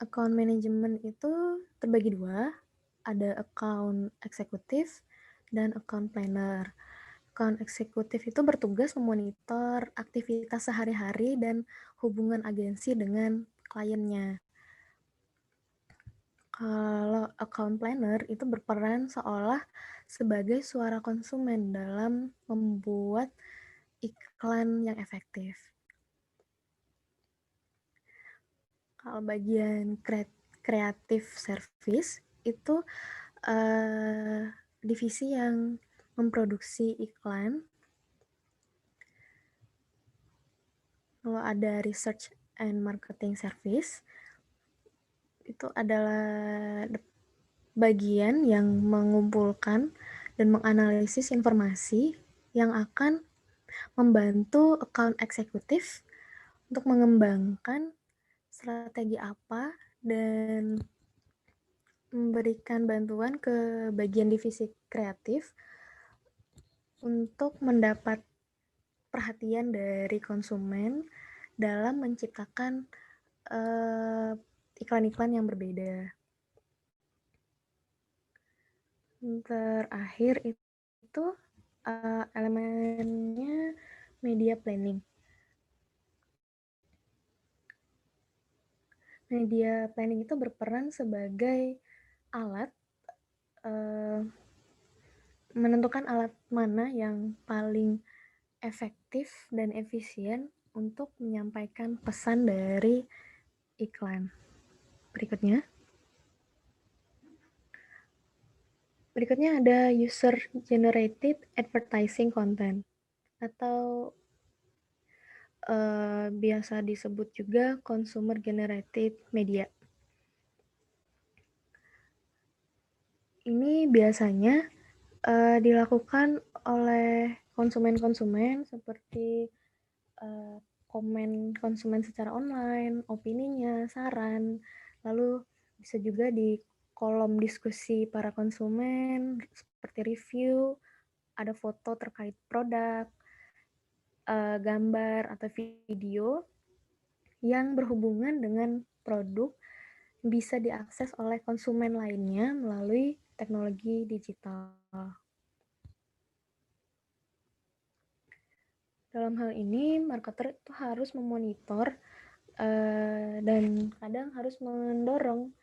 Account management itu terbagi dua, ada account eksekutif dan account planner. Account eksekutif itu bertugas memonitor aktivitas sehari-hari dan hubungan agensi dengan kliennya. Kalau account planner itu berperan seolah sebagai suara konsumen dalam membuat iklan yang efektif. Kalau bagian creative service itu divisi yang memproduksi iklan. Lalu ada research and marketing service. Itu adalah bagian yang mengumpulkan dan menganalisis informasi yang akan membantu account eksekutif untuk mengembangkan strategi apa dan memberikan bantuan ke bagian divisi kreatif untuk mendapat perhatian dari konsumen dalam menciptakan iklan-iklan yang berbeda. Terakhir itu elemennya media planning. Media planning itu berperan sebagai alat menentukan alat mana yang paling efektif dan efisien untuk menyampaikan pesan dari iklan. Berikutnya ada user generated advertising content atau biasa disebut juga consumer generated media. Ini biasanya dilakukan oleh konsumen-konsumen seperti komen konsumen secara online, opininya, saran, lalu bisa juga di kolom diskusi para konsumen seperti review, ada foto terkait produk, gambar atau video yang berhubungan dengan produk bisa diakses oleh konsumen lainnya melalui teknologi digital. Dalam hal ini, marketer itu harus memonitor dan kadang harus mendorong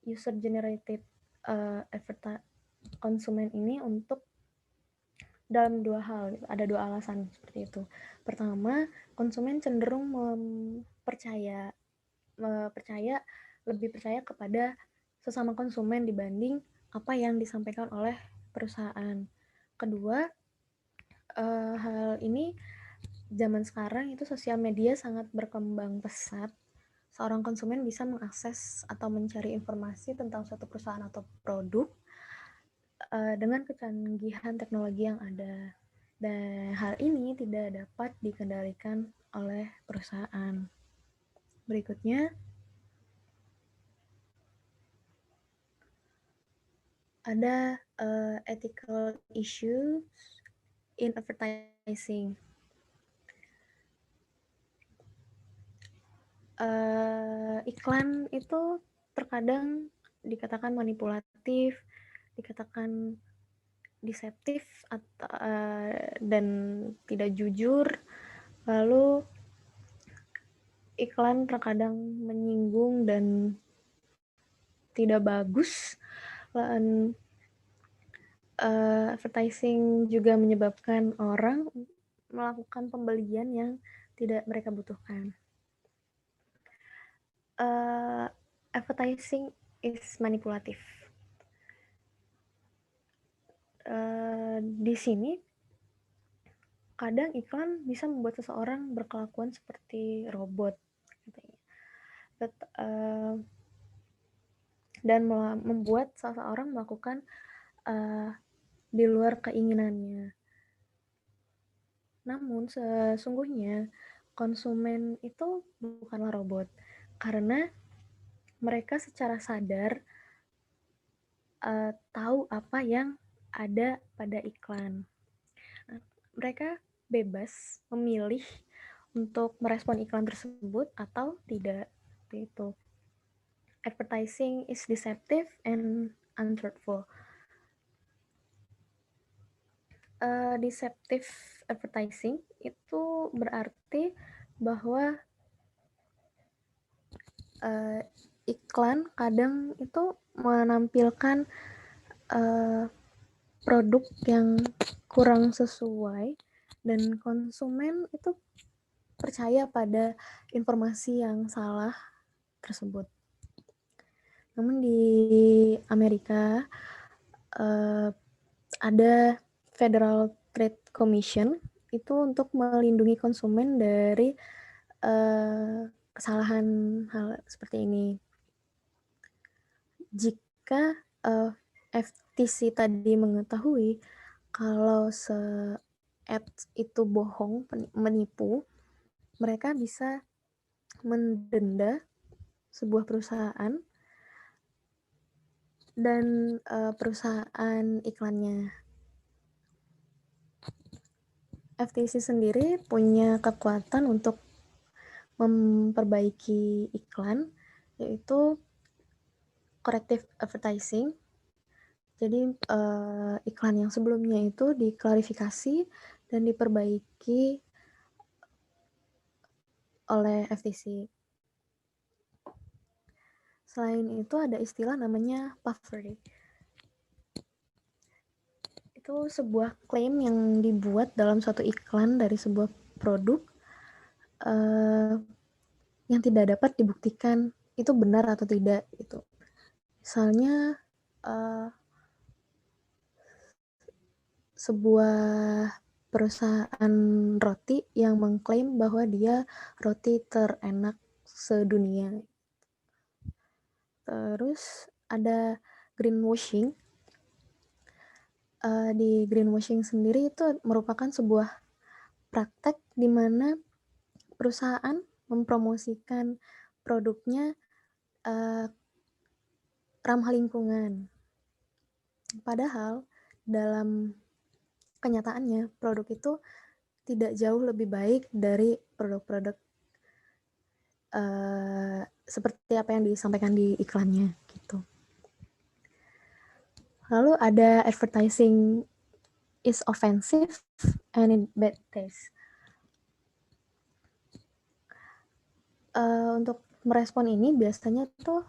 user-generated konsumen ini untuk dalam dua hal. Ada dua alasan seperti itu. Pertama, konsumen cenderung lebih percaya kepada sesama konsumen dibanding apa yang disampaikan oleh perusahaan. Kedua, hal ini zaman sekarang itu sosial media sangat berkembang pesat. Seorang konsumen bisa mengakses atau mencari informasi tentang suatu perusahaan atau produk dengan kecanggihan teknologi yang ada. Dan hal ini tidak dapat dikendalikan oleh perusahaan. Berikutnya, ada ethical issues in advertising. Iklan itu terkadang dikatakan manipulatif, dikatakan deceptif dan tidak jujur. Lalu iklan terkadang menyinggung dan tidak bagus. Dan advertising juga menyebabkan orang melakukan pembelian yang tidak mereka butuhkan. Advertising is manipulatif. Di sini kadang iklan bisa membuat seseorang berkelakuan seperti robot, dan membuat seseorang melakukan di luar keinginannya. Namun sesungguhnya konsumen itu bukanlah robot, karena mereka secara sadar tahu apa yang ada pada iklan. Mereka bebas memilih untuk merespon iklan tersebut atau tidak. Itu. Advertising is deceptive and untruthful. Deceptive advertising itu berarti bahwa iklan kadang itu menampilkan produk yang kurang sesuai dan konsumen itu percaya pada informasi yang salah tersebut. Namun di Amerika ada Federal Trade Commission itu untuk melindungi konsumen dari kesalahan hal seperti ini. Jika FTC tadi mengetahui kalau ads itu bohong, menipu, mereka bisa mendenda sebuah perusahaan dan perusahaan iklannya. FTC sendiri punya kekuatan untuk memperbaiki iklan, yaitu corrective advertising. Jadi iklan yang sebelumnya itu diklarifikasi dan diperbaiki oleh FTC. Selain itu ada istilah namanya puffery. Itu sebuah klaim yang dibuat dalam suatu iklan dari sebuah produk yang tidak dapat dibuktikan itu benar atau tidak. Gitu. Misalnya sebuah perusahaan roti yang mengklaim bahwa dia roti terenak sedunia. Terus ada greenwashing. Di greenwashing sendiri itu merupakan sebuah praktek di mana perusahaan mempromosikan produknya ramah lingkungan. Padahal dalam kenyataannya produk itu tidak jauh lebih baik dari produk-produk seperti apa yang disampaikan di iklannya gitu. Lalu ada advertising is offensive and in bad taste. Untuk merespon ini biasanya tuh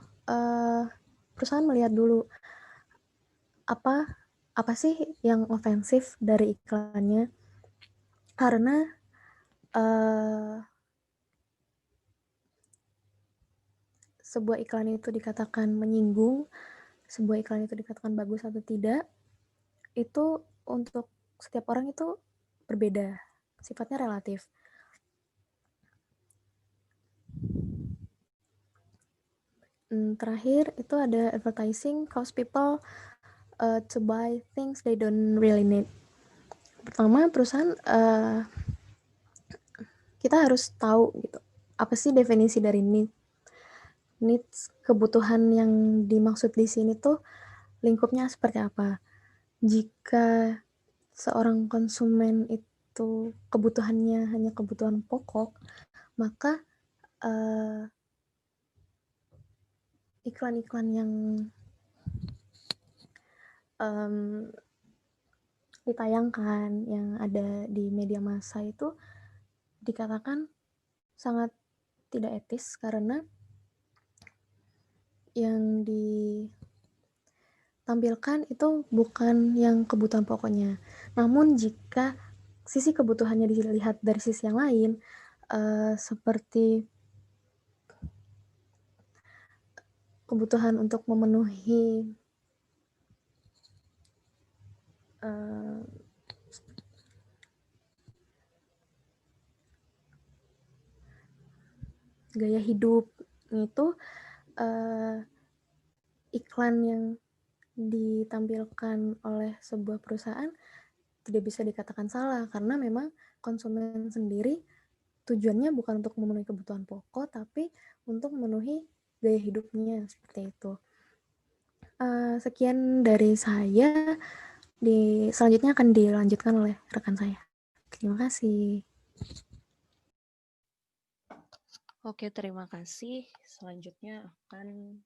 perusahaan melihat dulu apa sih yang ofensif dari iklannya, karena sebuah iklan itu dikatakan menyinggung, sebuah iklan itu dikatakan bagus atau tidak, itu untuk setiap orang itu berbeda, sifatnya relatif. Terakhir itu ada advertising cause people to buy things they don't really need. Pertama, perusahaan kita harus tahu gitu, apa sih definisi dari needs, kebutuhan yang dimaksud di sini tuh lingkupnya seperti apa. Jika seorang konsumen itu kebutuhannya hanya kebutuhan pokok, maka iklan-iklan yang ditayangkan, yang ada di media massa itu dikatakan sangat tidak etis karena yang ditampilkan itu bukan yang kebutuhan pokoknya. Namun jika sisi kebutuhannya dilihat dari sisi yang lain, seperti kebutuhan untuk memenuhi gaya hidup itu, iklan yang ditampilkan oleh sebuah perusahaan tidak bisa dikatakan salah karena memang konsumen sendiri tujuannya bukan untuk memenuhi kebutuhan pokok tapi untuk memenuhi gaya hidupnya seperti itu. Sekian dari saya. Selanjutnya akan dilanjutkan oleh rekan saya. Terima kasih. Oke, terima kasih. Selanjutnya akan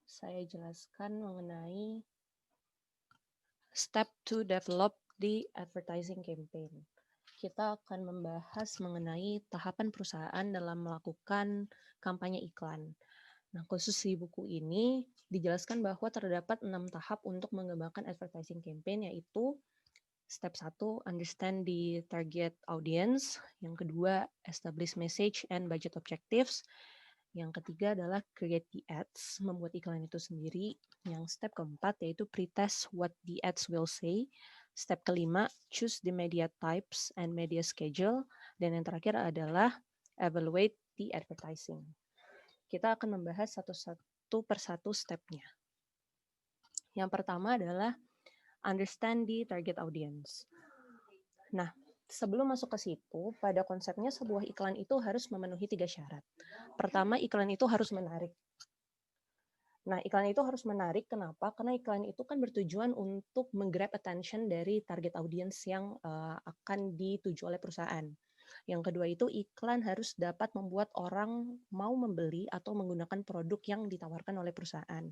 saya jelaskan mengenai step to develop the advertising campaign. Kita akan membahas mengenai tahapan perusahaan dalam melakukan kampanye iklan. Nah, khusus di buku ini dijelaskan bahwa terdapat 6 tahap untuk mengembangkan advertising campaign, yaitu step 1, understand the target audience. Yang kedua, establish message and budget objectives. Yang ketiga adalah create the ads, membuat iklan itu sendiri. Yang step keempat yaitu pretest what the ads will say. Step kelima, choose the media types and media schedule. Dan yang terakhir adalah evaluate the advertising. Kita akan membahas satu persatu stepnya. Yang pertama adalah understand the target audience. Nah, sebelum masuk ke situ, pada konsepnya sebuah iklan itu harus memenuhi 3 syarat. Pertama, iklan itu harus menarik. Nah, iklan itu harus menarik, kenapa? Karena iklan itu kan bertujuan untuk menggrab attention dari target audience yang akan dituju oleh perusahaan. Yang kedua itu iklan harus dapat membuat orang mau membeli atau menggunakan produk yang ditawarkan oleh perusahaan.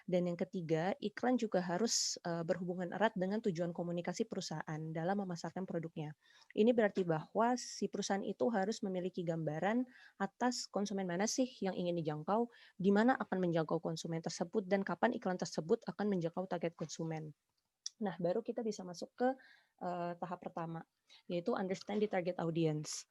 Dan yang ketiga, iklan juga harus berhubungan erat dengan tujuan komunikasi perusahaan dalam memasarkan produknya. Ini berarti bahwa si perusahaan itu harus memiliki gambaran atas konsumen mana sih yang ingin dijangkau, di mana akan menjangkau konsumen tersebut, dan kapan iklan tersebut akan menjangkau target konsumen. Nah, baru kita bisa masuk ke tahap pertama, yaitu understand the target audience.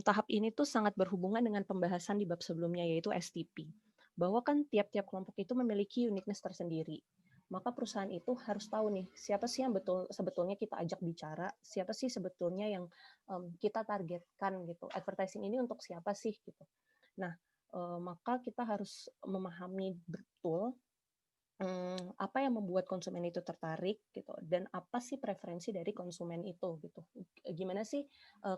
Tahap ini tuh sangat berhubungan dengan pembahasan di bab sebelumnya, yaitu STP. Bahwa kan tiap-tiap kelompok itu memiliki uniqueness tersendiri. Maka perusahaan itu harus tahu nih, siapa sih yang sebetulnya kita ajak bicara, siapa sih sebetulnya yang kita targetkan gitu. Advertising ini untuk siapa sih gitu. Nah, maka kita harus memahami betul apa yang membuat konsumen itu tertarik gitu, dan apa sih preferensi dari konsumen itu gitu. Gimana sih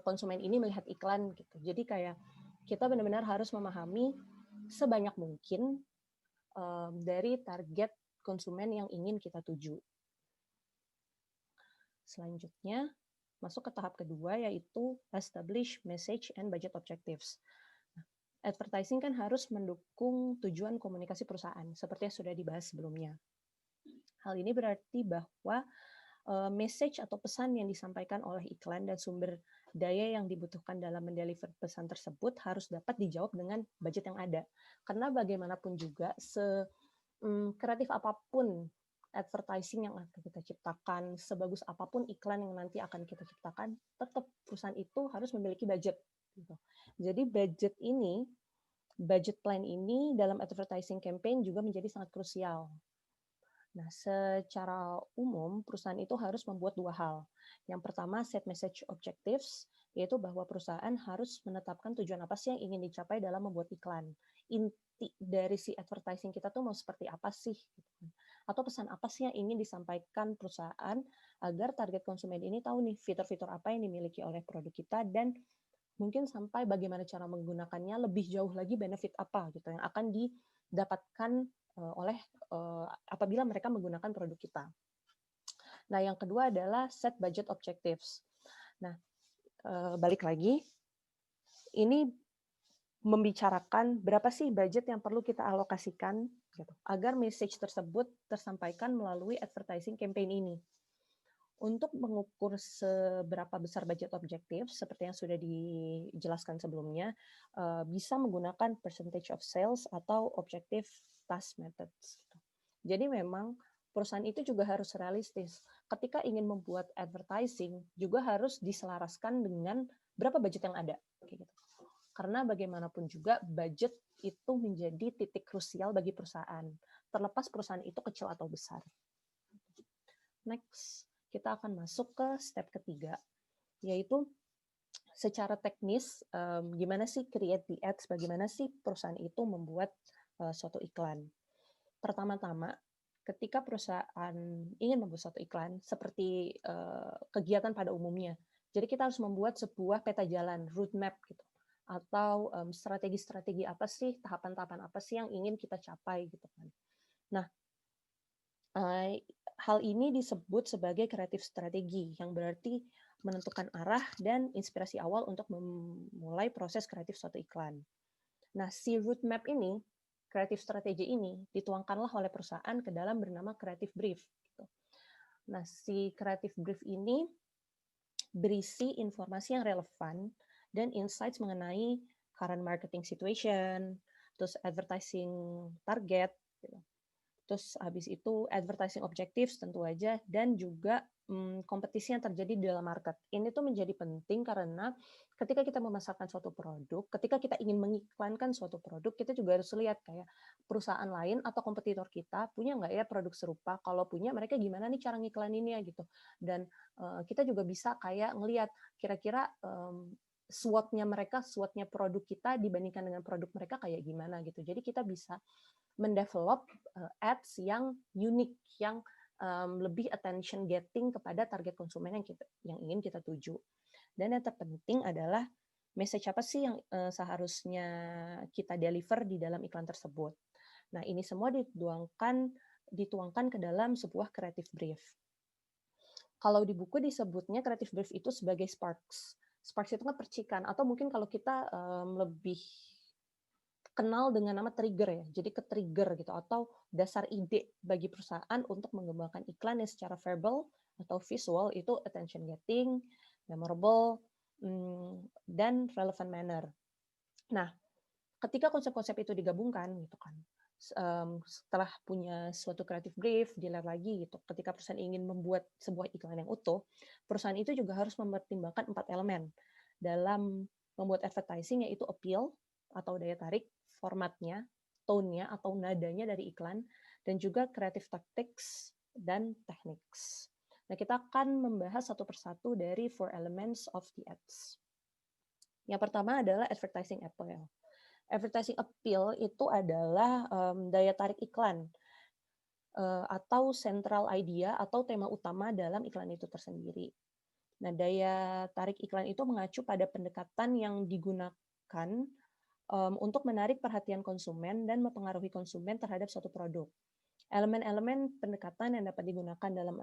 konsumen ini melihat iklan gitu. Jadi kayak kita benar-benar harus memahami sebanyak mungkin dari target konsumen yang ingin kita tuju. Selanjutnya masuk ke tahap kedua, yaitu establish message and budget objectives. Advertising kan harus mendukung tujuan komunikasi perusahaan seperti yang sudah dibahas sebelumnya. Hal ini berarti bahwa message atau pesan yang disampaikan oleh iklan dan sumber daya yang dibutuhkan dalam mendeliver pesan tersebut harus dapat dijawab dengan budget yang ada. Karena bagaimanapun juga, kreatif apapun advertising yang akan kita ciptakan, sebagus apapun iklan yang nanti akan kita ciptakan, tetap perusahaan itu harus memiliki budget. Gitu. Jadi budget plan ini dalam advertising campaign juga menjadi sangat krusial. Nah, secara umum, perusahaan itu harus membuat dua hal. Yang pertama, set message objectives, yaitu bahwa perusahaan harus menetapkan tujuan apa sih yang ingin dicapai dalam membuat iklan. Inti dari si advertising kita tuh mau seperti apa sih? Atau pesan apa sih yang ingin disampaikan perusahaan agar target konsumen ini tahu nih fitur-fitur apa yang dimiliki oleh produk kita dan mungkin sampai bagaimana cara menggunakannya, lebih jauh lagi benefit apa gitu yang akan didapatkan oleh apabila mereka menggunakan produk kita. Nah, yang kedua adalah set budget objectives. Nah, balik lagi, ini membicarakan berapa sih budget yang perlu kita alokasikan gitu, agar message tersebut tersampaikan melalui advertising campaign ini. Untuk mengukur seberapa besar budget objektif, seperti yang sudah dijelaskan sebelumnya, bisa menggunakan percentage of sales atau objective task methods. Jadi memang perusahaan itu juga harus realistis. Ketika ingin membuat advertising, juga harus diselaraskan dengan berapa budget yang ada. Karena bagaimanapun juga, budget itu menjadi titik krusial bagi perusahaan. Terlepas perusahaan itu kecil atau besar. Next. Kita akan masuk ke step ketiga, yaitu secara teknis, gimana sih create the ads, bagaimana sih perusahaan itu membuat suatu iklan. Pertama-tama, ketika perusahaan ingin membuat suatu iklan, seperti kegiatan pada umumnya, jadi kita harus membuat sebuah peta jalan, roadmap gitu, atau strategi-strategi apa sih, tahapan-tahapan apa sih yang ingin kita capai gitu kan. Nah, hal ini disebut sebagai kreatif strategi, yang berarti menentukan arah dan inspirasi awal untuk memulai proses kreatif suatu iklan. Nah, si roadmap ini, kreatif strategi ini, dituangkanlah oleh perusahaan ke dalam bernama creative brief. Nah, si creative brief ini berisi informasi yang relevan dan insights mengenai current marketing situation, terus advertising target, terus habis itu advertising objectives tentu aja, dan juga kompetisi yang terjadi di dalam market. Ini tuh menjadi penting karena ketika kita memasarkan suatu produk, ketika kita ingin mengiklankan suatu produk, kita juga harus lihat kayak perusahaan lain atau kompetitor kita punya nggak ya produk serupa. Kalau punya, mereka gimana nih cara ngiklaninnya gitu. Dan kita juga bisa kayak ngelihat kira-kira SWOT-nya mereka, SWOT-nya produk kita dibandingkan dengan produk mereka kayak gimana gitu. Jadi kita bisa mendevelop ads yang unik, yang lebih attention getting kepada target konsumen yang ingin kita tuju. Dan yang terpenting adalah message apa sih yang seharusnya kita deliver di dalam iklan tersebut. Nah, ini semua dituangkan ke dalam sebuah creative brief. Kalau di buku disebutnya creative brief itu sebagai sparks. Sparks itu kan percikan, atau mungkin kalau kita lebih kenal dengan nama trigger ya, jadi ke-trigger gitu, atau dasar ide bagi perusahaan untuk mengembangkan iklan yang secara verbal atau visual itu attention getting, memorable, dan relevant manner. Nah, ketika konsep-konsep itu digabungkan gitu kan, setelah punya suatu creative brief, dilihat lagi gitu, ketika perusahaan ingin membuat sebuah iklan yang utuh, perusahaan itu juga harus mempertimbangkan 4 elemen dalam membuat advertising, yaitu appeal atau daya tarik, formatnya, tone-nya atau nadanya dari iklan, dan juga creative tactics dan techniques. Nah, kita akan membahas satu persatu dari 4 elements of the ads. Yang pertama adalah advertising appeal. Advertising appeal itu adalah daya tarik iklan atau central idea atau tema utama dalam iklan itu tersendiri. Nah, daya tarik iklan itu mengacu pada pendekatan yang digunakan untuk menarik perhatian konsumen dan mempengaruhi konsumen terhadap suatu produk. Elemen-elemen pendekatan yang dapat digunakan dalam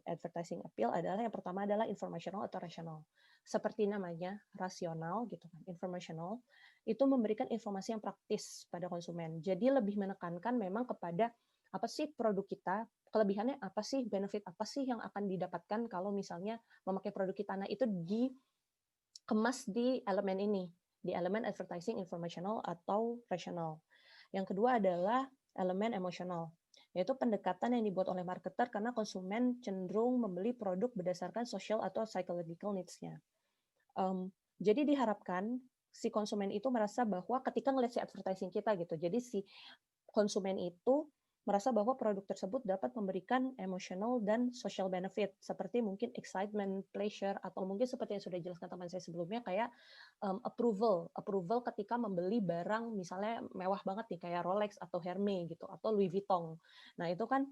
advertising appeal adalah yang pertama adalah informational atau rasional. Seperti namanya, rasional gitu kan, informational, itu memberikan informasi yang praktis pada konsumen. Jadi lebih menekankan memang kepada Apa sih produk kita, kelebihannya apa sih, benefit apa sih yang akan didapatkan kalau misalnya memakai produk kita. Nah, itu dikemas di elemen ini, di elemen advertising, informational, atau rational. Yang kedua adalah elemen emosional, yaitu pendekatan yang dibuat oleh marketer karena konsumen cenderung membeli produk berdasarkan social atau psychological needs-nya. Jadi diharapkan si konsumen itu merasa bahwa ketika ngelihat si advertising kita gitu, jadi si konsumen itu merasa bahwa produk tersebut dapat memberikan emotional dan social benefit, seperti mungkin excitement, pleasure, atau mungkin seperti yang sudah dijelaskan teman saya sebelumnya, kayak approval ketika membeli barang misalnya mewah banget nih, kayak Rolex atau Hermes gitu, atau Louis Vuitton. Nah, itu kan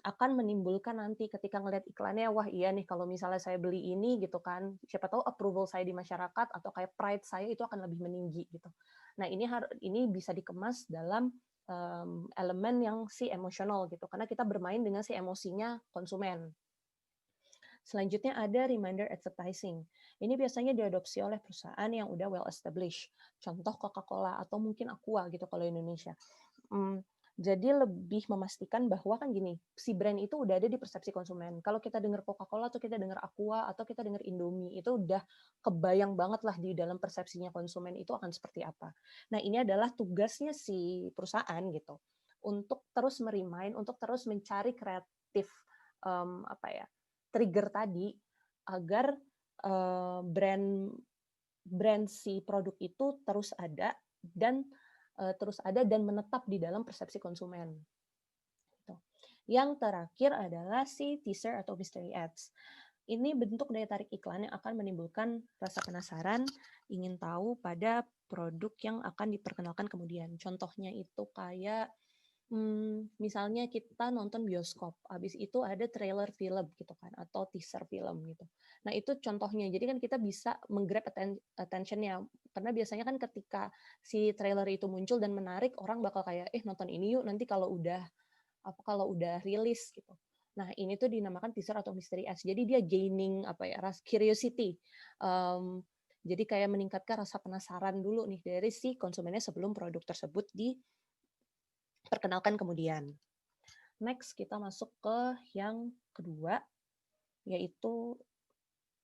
akan menimbulkan nanti ketika ngelihat iklannya, wah iya nih kalau misalnya saya beli ini gitu kan, siapa tahu approval saya di masyarakat atau kayak pride saya itu akan lebih meninggi gitu. Nah, ini bisa dikemas dalam elemen yang si emosional gitu, karena kita bermain dengan si emosinya konsumen. Selanjutnya ada reminder advertising. Ini biasanya diadopsi oleh perusahaan yang udah well established. Contoh Coca-Cola atau mungkin Aqua gitu kalau Indonesia. Jadi lebih memastikan bahwa kan gini, si brand itu udah ada di persepsi konsumen. Kalau kita dengar Coca-Cola atau kita dengar Aqua atau kita dengar Indomie, itu udah kebayang banget lah di dalam persepsinya konsumen itu akan seperti apa. Nah, ini adalah tugasnya si perusahaan gitu, untuk terus merimain, untuk terus mencari kreatif trigger tadi agar brand si produk itu terus ada dan menetap di dalam persepsi konsumen. Gitu. Yang terakhir adalah si teaser atau mystery ads. Ini bentuk daya tarik iklan yang akan menimbulkan rasa penasaran, ingin tahu pada produk yang akan diperkenalkan kemudian. Contohnya itu kayak misalnya kita nonton bioskop, habis itu ada trailer film gitu kan, atau teaser film gitu. Nah, itu contohnya. Jadi kan kita bisa menggrab attention-nya. Karena biasanya kan ketika si trailer itu muncul dan menarik, orang bakal kayak, nonton ini yuk nanti kalau udah rilis gitu. Nah, ini tuh dinamakan teaser atau mystery ads. Jadi dia gaining curiosity. Jadi kayak meningkatkan rasa penasaran dulu nih dari si konsumennya sebelum produk tersebut diperkenalkan kemudian. Next, kita masuk ke yang kedua, yaitu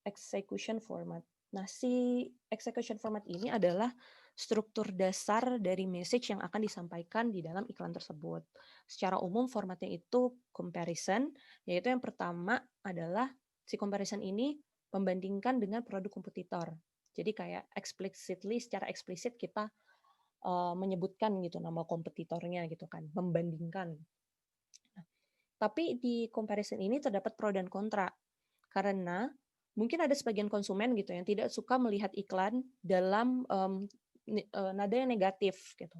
execution format. Nah, si execution format ini adalah struktur dasar dari message yang akan disampaikan di dalam iklan tersebut. Secara umum formatnya itu comparison, yaitu yang pertama adalah si comparison ini membandingkan dengan produk kompetitor. Jadi kayak secara eksplisit kita menyebutkan gitu nama kompetitornya gitu kan, membandingkan. Nah, tapi di comparison ini terdapat pro dan kontra. Karena mungkin ada sebagian konsumen gitu yang tidak suka melihat iklan dalam nada yang negatif gitu.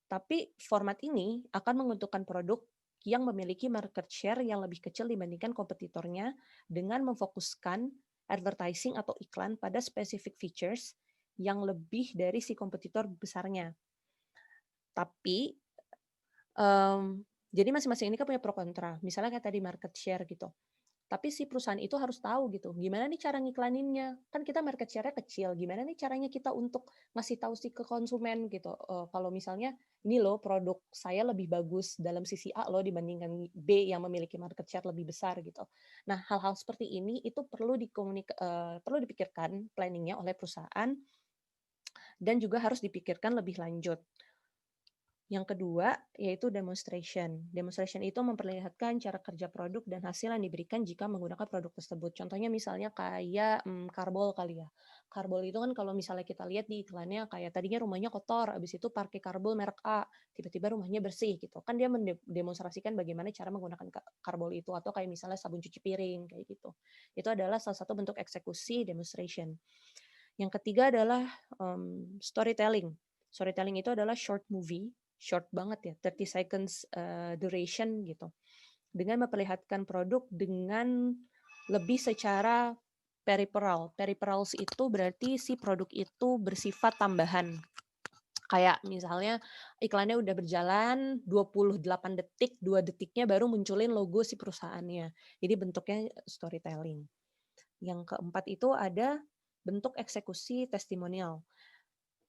Tapi format ini akan menguntungkan produk yang memiliki market share yang lebih kecil dibandingkan kompetitornya dengan memfokuskan advertising atau iklan pada specific features yang lebih dari si kompetitor besarnya. Tapi jadi masing-masing ini kan punya pro kontra. Misalnya kayak tadi market share gitu. Tapi si perusahaan itu harus tahu gitu, gimana nih cara ngiklaninnya. Kan kita market share-nya kecil, gimana nih caranya kita untuk ngasih tahu sih ke konsumen gitu. Kalau misalnya, ini loh produk saya lebih bagus dalam sisi A loh dibandingkan B yang memiliki market share lebih besar gitu. Nah, hal-hal seperti ini itu perlu dipikirkan planningnya oleh perusahaan dan juga harus dipikirkan lebih lanjut. Yang kedua, yaitu demonstration. Demonstration itu memperlihatkan cara kerja produk dan hasil yang diberikan jika menggunakan produk tersebut. Contohnya misalnya kayak karbol kali ya. Karbol itu kan kalau misalnya kita lihat di iklannya kayak tadinya rumahnya kotor, habis itu pakai karbol merek A, tiba-tiba rumahnya bersih gitu. Kan dia mendemonstrasikan bagaimana cara menggunakan karbol itu, atau kayak misalnya sabun cuci piring kayak gitu. Itu adalah salah satu bentuk eksekusi demonstration. Yang ketiga adalah storytelling. Storytelling itu adalah short movie, short banget ya, 30 seconds duration gitu. Dengan memperlihatkan produk dengan lebih secara peripheral. Peripherals itu berarti si produk itu bersifat tambahan. Kayak misalnya iklannya udah berjalan 28 detik, 2 detiknya baru munculin logo si perusahaannya. Jadi bentuknya storytelling. Yang keempat itu ada bentuk eksekusi testimonial.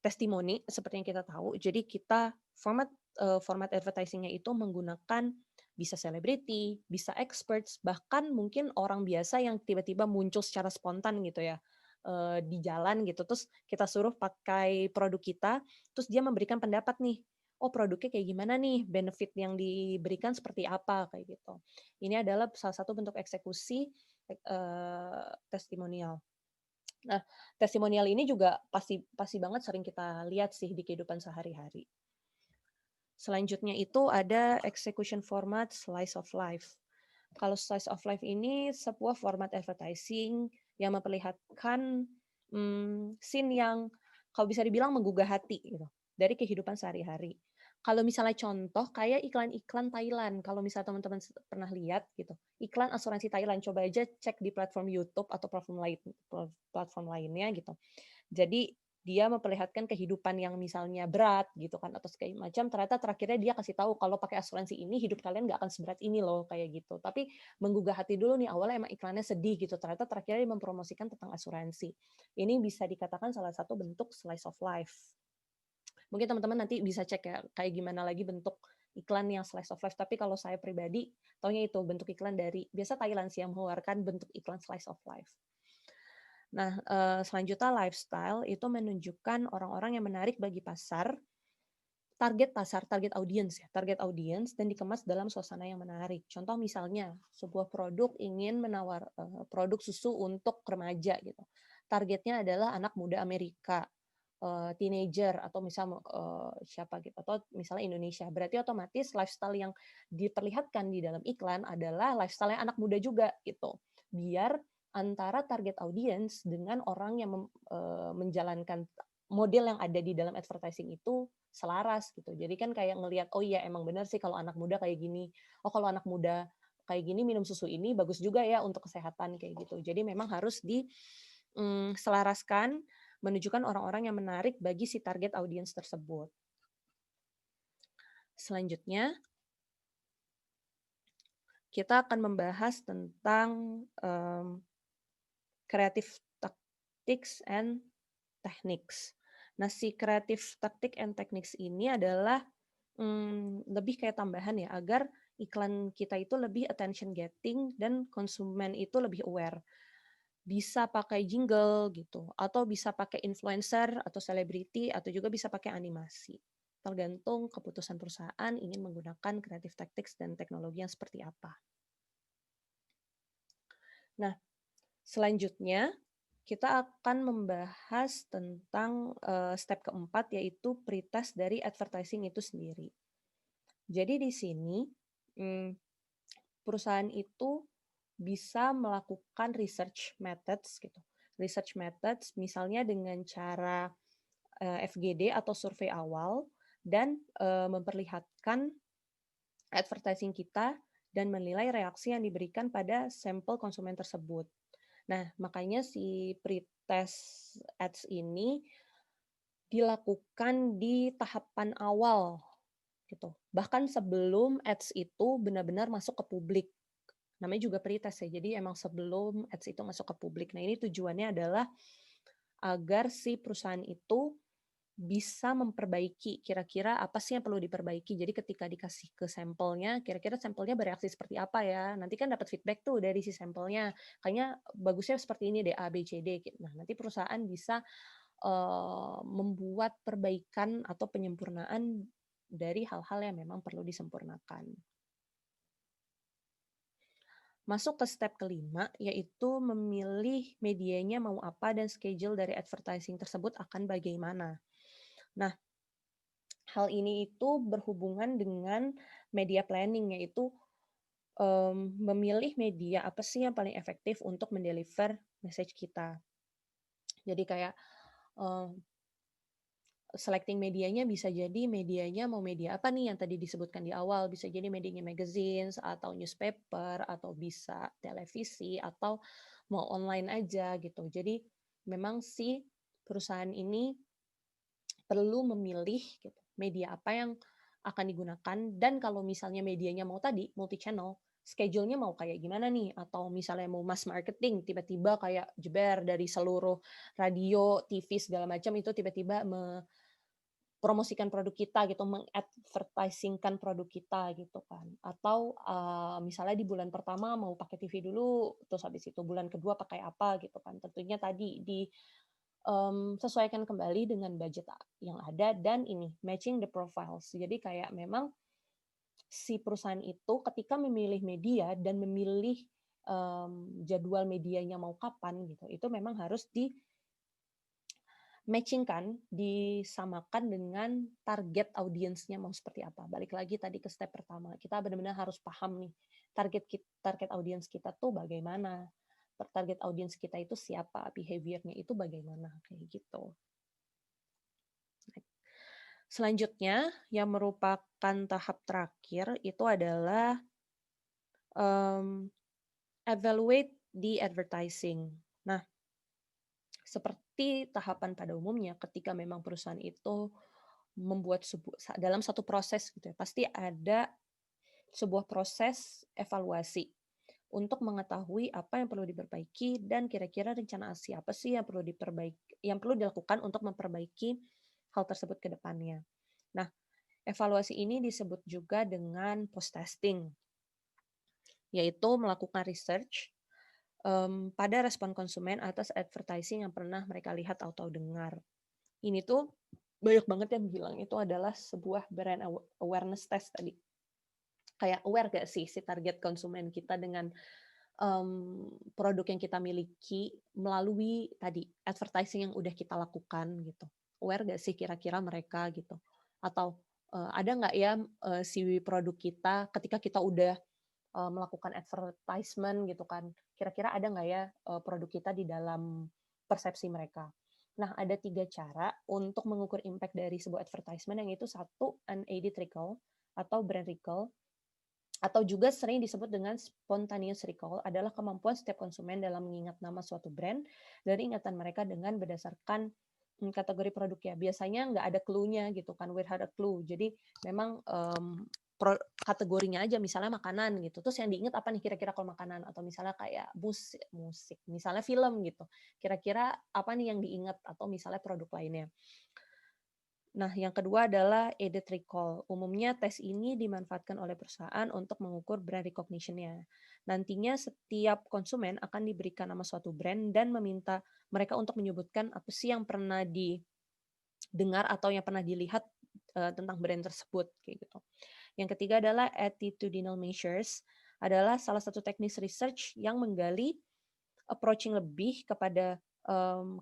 Testimoni seperti yang kita tahu, jadi kita format advertising-nya itu menggunakan bisa selebriti, bisa experts, bahkan mungkin orang biasa yang tiba-tiba muncul secara spontan gitu ya di jalan gitu, terus kita suruh pakai produk kita, terus dia memberikan pendapat nih, oh produknya kayak gimana nih, benefit yang diberikan seperti apa kayak gitu. Ini adalah salah satu bentuk eksekusi testimonial. Nah, testimonial ini juga pasti banget sering kita lihat sih di kehidupan sehari-hari. Selanjutnya itu ada execution format slice of life. Kalau slice of life ini sebuah format advertising yang memperlihatkan scene yang kalau bisa dibilang menggugah hati gitu dari kehidupan sehari-hari. Kalau misalnya contoh kayak iklan-iklan Thailand, kalau misalnya teman-teman pernah lihat gitu, iklan asuransi Thailand, coba aja cek di platform YouTube atau platform lainnya gitu. Jadi dia memperlihatkan kehidupan yang misalnya berat gitu kan atau segala macam, ternyata terakhirnya dia kasih tahu kalau pakai asuransi ini hidup kalian nggak akan seberat ini loh kayak gitu. Tapi menggugah hati dulu nih, awalnya emang iklannya sedih gitu, ternyata terakhirnya dia mempromosikan tentang asuransi. Ini bisa dikatakan salah satu bentuk slice of life. Mungkin teman-teman nanti bisa cek ya kayak gimana lagi bentuk iklan yang slice of life. Tapi kalau saya pribadi taunya itu bentuk iklan dari biasa Thailand sih yang mengeluarkan bentuk iklan slice of life. Nah, selanjutnya lifestyle itu menunjukkan orang-orang yang menarik bagi pasar, target audience dan dikemas dalam suasana yang menarik. Contoh misalnya, sebuah produk ingin menawar produk susu untuk remaja gitu. Targetnya adalah anak muda Amerika, teenager atau misal siapa gitu atau misalnya Indonesia. Berarti otomatis lifestyle yang diperlihatkan di dalam iklan adalah lifestyle yang anak muda juga gitu. Biar antara target audience dengan orang yang menjalankan model yang ada di dalam advertising itu selaras gitu. Jadi kan kayak ngelihat, oh iya emang benar sih kalau anak muda kayak gini. Oh kalau anak muda kayak gini minum susu ini bagus juga ya untuk kesehatan kayak gitu. Jadi memang harus diselaraskan menunjukkan orang-orang yang menarik bagi si target audience tersebut. Selanjutnya, kita akan membahas tentang creative tactics and techniques. Nah, si creative tactic and techniques ini adalah lebih kayak tambahan ya, agar iklan kita itu lebih attention getting dan konsumen itu lebih aware. Bisa pakai jingle gitu, atau bisa pakai influencer atau selebriti, atau juga bisa pakai animasi. Tergantung keputusan perusahaan ingin menggunakan creative tactics dan teknologi yang seperti apa. Nah, selanjutnya kita akan membahas tentang step keempat, yaitu pretest dari advertising itu sendiri. Jadi di sini perusahaan itu bisa melakukan research methods gitu. Research methods misalnya dengan cara FGD atau survei awal dan memperlihatkan advertising kita dan menilai reaksi yang diberikan pada sampel konsumen tersebut. Nah, makanya si pretest ads ini dilakukan di tahapan awal gitu. Bahkan sebelum ads itu benar-benar masuk ke publik. Namanya juga pretest ya. Jadi emang sebelum ads itu masuk ke publik. Nah, ini tujuannya adalah agar si perusahaan itu bisa memperbaiki kira-kira apa sih yang perlu diperbaiki. Jadi ketika dikasih ke sampelnya, kira-kira sampelnya bereaksi seperti apa ya. Nanti kan dapat feedback tuh dari si sampelnya. Kayaknya bagusnya seperti ini deh, A, B, C, D. Nah, nanti perusahaan bisa membuat perbaikan atau penyempurnaan dari hal-hal yang memang perlu disempurnakan. Masuk ke step kelima, yaitu memilih medianya mau apa dan schedule dari advertising tersebut akan bagaimana. Nah, hal ini itu berhubungan dengan media planning, yaitu memilih media apa sih yang paling efektif untuk mendeliver message kita. Jadi kayak selecting medianya bisa jadi medianya mau media apa nih yang tadi disebutkan di awal, bisa jadi medianya magazines atau newspaper atau bisa televisi atau mau online aja gitu. Jadi memang si perusahaan ini perlu memilih gitu, media apa yang akan digunakan dan kalau misalnya medianya mau tadi multi channel, schedule-nya mau kayak gimana nih, atau misalnya mau mass marketing tiba-tiba kayak jeber dari seluruh radio, TV segala macam itu tiba-tiba promosikan produk kita gitu, mengadvertisingkan produk kita gitu kan. Atau misalnya di bulan pertama mau pakai TV dulu, terus habis itu bulan kedua pakai apa gitu kan. Tentunya tadi sesuaikan kembali dengan budget yang ada dan ini matching the profiles. Jadi kayak memang si perusahaan itu ketika memilih media dan memilih jadwal medianya mau kapan gitu, itu memang harus matching-kan, disamakan dengan target audiensnya mau seperti apa. Balik lagi tadi ke step pertama, kita benar-benar harus paham nih, target audiens kita tuh bagaimana, target audiens kita itu siapa, behavior-nya itu bagaimana, kayak gitu. Selanjutnya, yang merupakan tahap terakhir itu adalah evaluate the advertising. Nah, seperti tahapan pada umumnya, ketika memang perusahaan itu membuat dalam satu proses gitu ya, pasti ada sebuah proses evaluasi untuk mengetahui apa yang perlu diperbaiki dan kira-kira rencana aksi apa sih yang perlu yang perlu dilakukan untuk memperbaiki hal tersebut ke depannya. Nah, evaluasi ini disebut juga dengan post testing, yaitu melakukan research pada respon konsumen atas advertising yang pernah mereka lihat atau dengar. Ini tuh banyak banget yang bilang itu adalah sebuah brand awareness test tadi. Kayak aware gak sih si target konsumen kita dengan produk yang kita miliki melalui tadi advertising yang udah kita lakukan gitu. Aware gak sih kira-kira mereka gitu? Atau ada nggak ya si produk kita ketika kita udah melakukan advertisement gitu kan, kira-kira ada nggak ya produk kita di dalam persepsi mereka. Nah, ada 3 cara untuk mengukur impact dari sebuah advertisement, yang itu satu, unaided recall atau brand recall, atau juga sering disebut dengan spontaneous recall, adalah kemampuan setiap konsumen dalam mengingat nama suatu brand dari ingatan mereka dengan berdasarkan kategori produknya. Biasanya nggak ada clue-nya gitu kan, without a clue. Jadi memang kategorinya aja, misalnya makanan gitu. Terus yang diingat apa nih kira-kira kalau makanan, atau misalnya kayak musik, misalnya film gitu. Kira-kira apa nih yang diingat, atau misalnya produk lainnya. Nah, yang kedua adalah aided recall. Umumnya tes ini dimanfaatkan oleh perusahaan untuk mengukur brand recognition-nya. Nantinya setiap konsumen akan diberikan nama suatu brand dan meminta mereka untuk menyebutkan apa sih yang pernah didengar atau yang pernah dilihat tentang brand tersebut, kayak gitu. Yang ketiga adalah attitudinal measures, adalah salah satu teknis research yang menggali approaching lebih kepada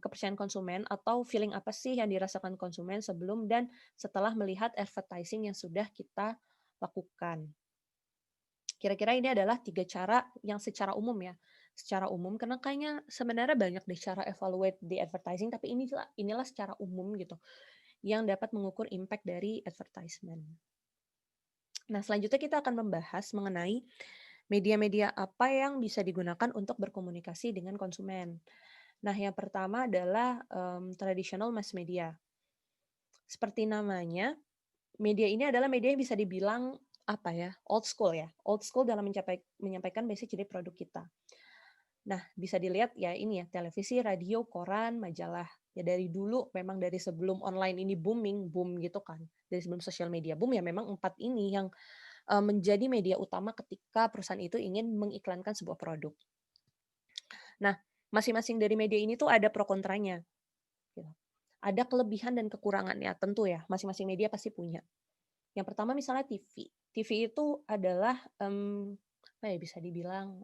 kepercayaan konsumen, atau feeling apa sih yang dirasakan konsumen sebelum dan setelah melihat advertising yang sudah kita lakukan. Kira-kira ini adalah 3 cara yang secara umum ya. Secara umum, karena kayaknya sebenarnya banyak deh cara evaluate di advertising, tapi inilah secara umum gitu, yang dapat mengukur impact dari advertisement. Nah, selanjutnya kita akan membahas mengenai media-media apa yang bisa digunakan untuk berkomunikasi dengan konsumen. Nah, yang pertama adalah traditional mass media. Seperti namanya, media ini adalah media yang bisa dibilang apa ya, old school ya. Old school dalam menyampaikan message dari produk kita. Nah, bisa dilihat ya ini ya, televisi, radio, koran, majalah. Ya dari dulu, memang dari sebelum online ini boom gitu kan. Dari sebelum sosial media boom, ya memang 4 ini yang menjadi media utama ketika perusahaan itu ingin mengiklankan sebuah produk. Nah, masing-masing dari media ini tuh ada pro kontranya. Gitu. Ada kelebihan dan kekurangannya, tentu ya, masing-masing media pasti punya. Yang pertama misalnya TV. TV itu adalah, apa ya, bisa dibilang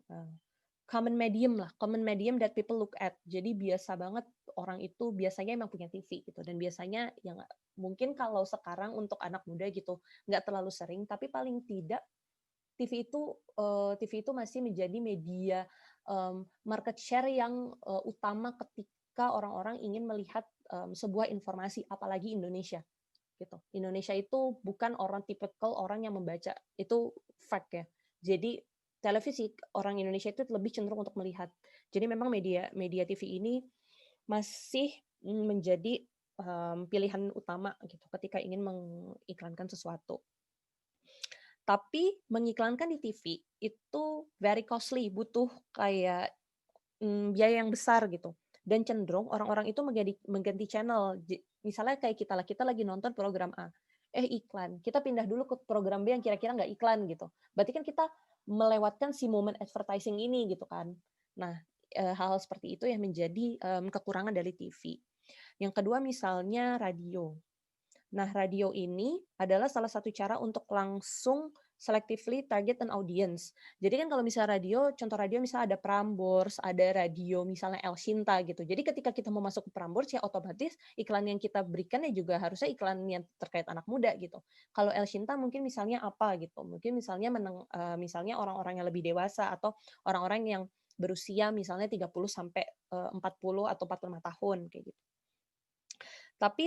common medium that people look at. Jadi biasa banget orang itu biasanya emang punya TV gitu, dan biasanya yang mungkin kalau sekarang untuk anak muda gitu nggak terlalu sering, tapi paling tidak TV itu masih menjadi media market share yang utama ketika orang-orang ingin melihat sebuah informasi, apalagi Indonesia gitu. Indonesia itu bukan tipikal orang yang membaca, itu fact ya. Jadi televisi, orang Indonesia itu lebih cenderung untuk melihat. Jadi memang media TV ini masih menjadi pilihan utama gitu ketika ingin mengiklankan sesuatu. Tapi mengiklankan di TV itu very costly, butuh kayak biaya yang besar gitu. Dan cenderung orang-orang itu mengganti channel. Misalnya kayak kita lagi nonton program A, iklan, kita pindah dulu ke program B yang kira-kira nggak iklan gitu. Berarti kan kita melewatkan si momen advertising ini gitu kan. Nah, hal-hal seperti itu yang menjadi kekurangan dari TV. Yang kedua misalnya radio. Nah, radio ini adalah salah satu cara untuk langsung selectively target an audience. Jadi kan kalau misalnya radio, contoh radio misalnya ada Prambors, ada radio misalnya El Shinta gitu. Jadi ketika kita mau masuk ke Prambors ya otomatis iklan yang kita berikan ya juga harusnya iklan yang terkait anak muda gitu. Kalau El Shinta mungkin misalnya apa gitu. Mungkin misalnya misalnya orang-orang yang lebih dewasa atau orang-orang yang berusia misalnya 30 sampai 40 atau 45 tahun kayak gitu. Tapi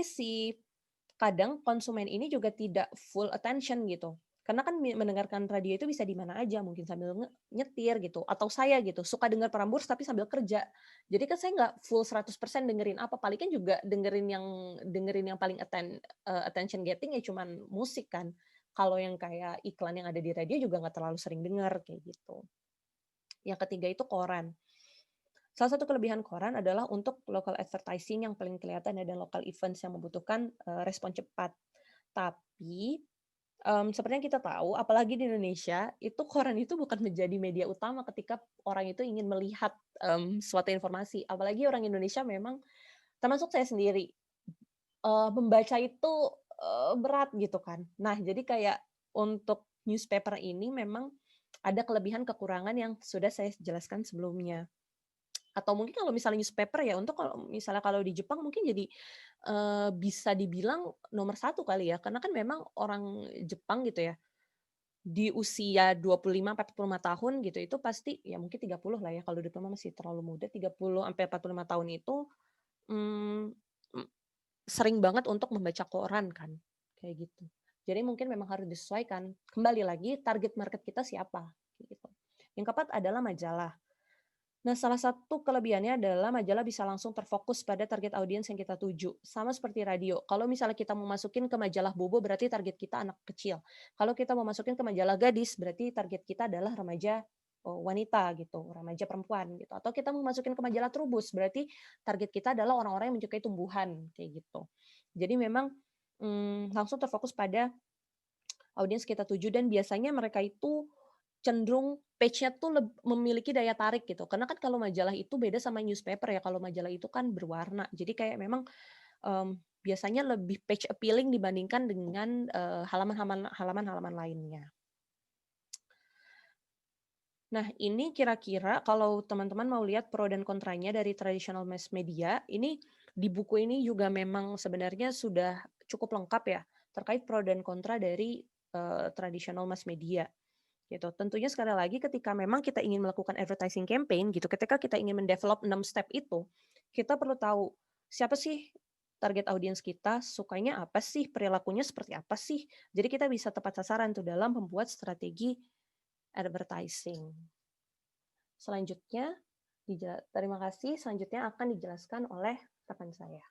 kadang konsumen ini juga tidak full attention gitu. Karena kan mendengarkan radio itu bisa di mana aja, mungkin sambil nyetir gitu. Atau saya gitu, suka dengar Prambors tapi sambil kerja. Jadi kan saya nggak full 100% dengerin apa, paling kan juga dengerin yang paling attention getting ya cuman musik kan. Kalau yang kayak iklan yang ada di radio juga nggak terlalu sering denger kayak gitu. Yang ketiga itu koran. Salah satu kelebihan koran adalah untuk local advertising yang paling kelihatan ada local events yang membutuhkan respon cepat. Tapi seperti yang kita tahu, apalagi di Indonesia, itu koran itu bukan menjadi media utama ketika orang itu ingin melihat suatu informasi. Apalagi orang Indonesia memang, termasuk saya sendiri, membaca itu berat gitu kan. Nah, jadi kayak untuk newspaper ini memang ada kelebihan kekurangan yang sudah saya jelaskan sebelumnya. Atau mungkin kalau misalnya newspaper ya, untuk kalau di Jepang mungkin jadi bisa dibilang nomor 1 kali ya, karena kan memang orang Jepang gitu ya, di usia 25-45 tahun gitu, itu pasti ya mungkin 30 lah ya, kalau diploma masih terlalu muda, 30-45 tahun itu mmm, sering banget untuk membaca koran kan, kayak gitu. Jadi mungkin memang harus disesuaikan, kembali lagi target market kita siapa, gitu. Yang keempat adalah majalah. Nah, salah satu kelebihannya adalah majalah bisa langsung terfokus pada target audiens yang kita tuju. Sama seperti radio. Kalau misalnya kita mau masukin ke majalah bobo, berarti target kita anak kecil. Kalau kita mau masukin ke majalah gadis, berarti target kita adalah remaja wanita gitu, remaja perempuan gitu. Atau kita mau masukin ke majalah Trubus, berarti target kita adalah orang-orang yang menyukai tumbuhan kayak gitu. Jadi memang langsung terfokus pada audiens kita tuju, dan biasanya mereka itu cenderung page-nya tuh memiliki daya tarik gitu. Karena kan kalau majalah itu beda sama newspaper ya, kalau majalah itu kan berwarna. Jadi kayak memang biasanya lebih page appealing dibandingkan dengan halaman-halaman lainnya. Nah, ini kira-kira kalau teman-teman mau lihat pro dan kontranya dari traditional mass media, ini di buku ini juga memang sebenarnya sudah cukup lengkap ya, terkait pro dan kontra dari traditional mass media. Gitu. Tentunya sekali lagi ketika memang kita ingin melakukan advertising campaign gitu, ketika kita ingin mendevelop 6 step itu, kita perlu tahu siapa sih target audiens kita, sukanya apa sih, perilakunya seperti apa sih. Jadi kita bisa tepat sasaran tuh dalam membuat strategi advertising. Selanjutnya, terima kasih. Selanjutnya akan dijelaskan oleh rekan saya.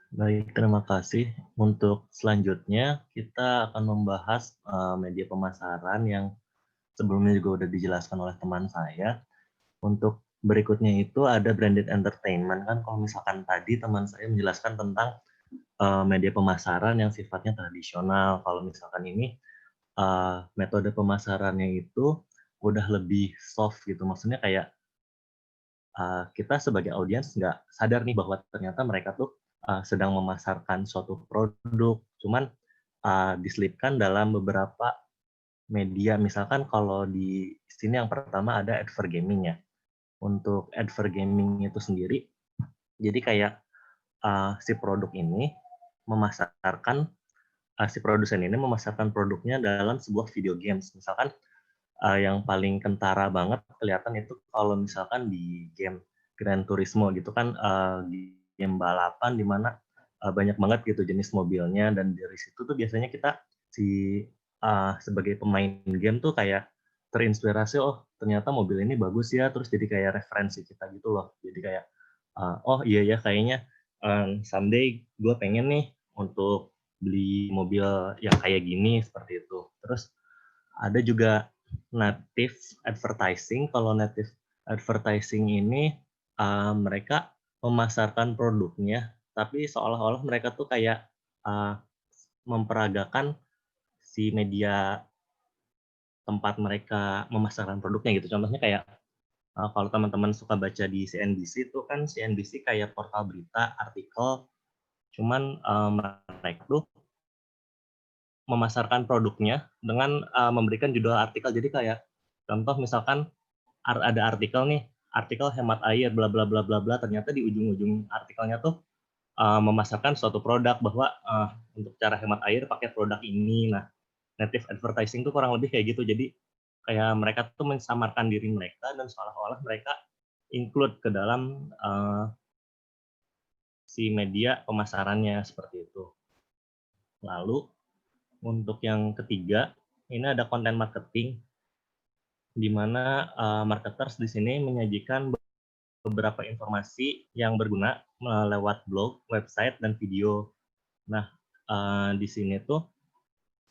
Baik, terima kasih. Untuk selanjutnya, kita akan membahas media pemasaran yang sebelumnya juga udah dijelaskan oleh teman saya. Untuk berikutnya itu ada branded entertainment. Kan kalau misalkan tadi teman saya menjelaskan tentang media pemasaran yang sifatnya tradisional. Kalau misalkan ini metode pemasarannya itu udah lebih soft gitu. Maksudnya kayak kita sebagai audiens nggak sadar nih bahwa ternyata mereka tuh sedang memasarkan suatu produk, cuman diselipkan dalam beberapa media. Misalkan kalau di sini yang pertama ada advergaming ya. Untuk advergaming itu sendiri, jadi kayak si produk ini memasarkan, si produsen ini memasarkan produknya dalam sebuah video games. Misalkan yang paling kentara banget kelihatan itu kalau misalkan di game Gran Turismo gitu kan, di game balapan di mana banyak banget gitu jenis mobilnya, dan dari situ tuh biasanya kita sebagai pemain game tuh kayak terinspirasi, oh ternyata mobil ini bagus ya, terus jadi kayak referensi kita gitu loh. Jadi kayak oh iya ya kayaknya someday gue pengen nih untuk beli mobil yang kayak gini, seperti itu. Terus ada juga native advertising. Kalau native advertising ini mereka memasarkan produknya, tapi seolah-olah mereka tuh kayak memperagakan si media tempat mereka memasarkan produknya gitu. Contohnya kayak kalau teman-teman suka baca di CNBC itu kan CNBC kayak portal berita, artikel, cuman mereka tuh memasarkan produknya dengan memberikan judul artikel. Jadi kayak contoh misalkan ada artikel nih, artikel hemat air bla bla bla bla bla, ternyata di ujung-ujung artikelnya tuh memasarkan suatu produk bahwa untuk cara hemat air pakai produk ini. Nah, native advertising tuh kurang lebih kayak gitu. Jadi kayak mereka tuh mensamarkan diri mereka dan seolah-olah mereka include ke dalam si media pemasarannya seperti itu. Lalu untuk yang ketiga, ini ada konten marketing, di mana marketers di sini menyajikan beberapa informasi yang berguna lewat blog, website, dan video. Nah, di sini tuh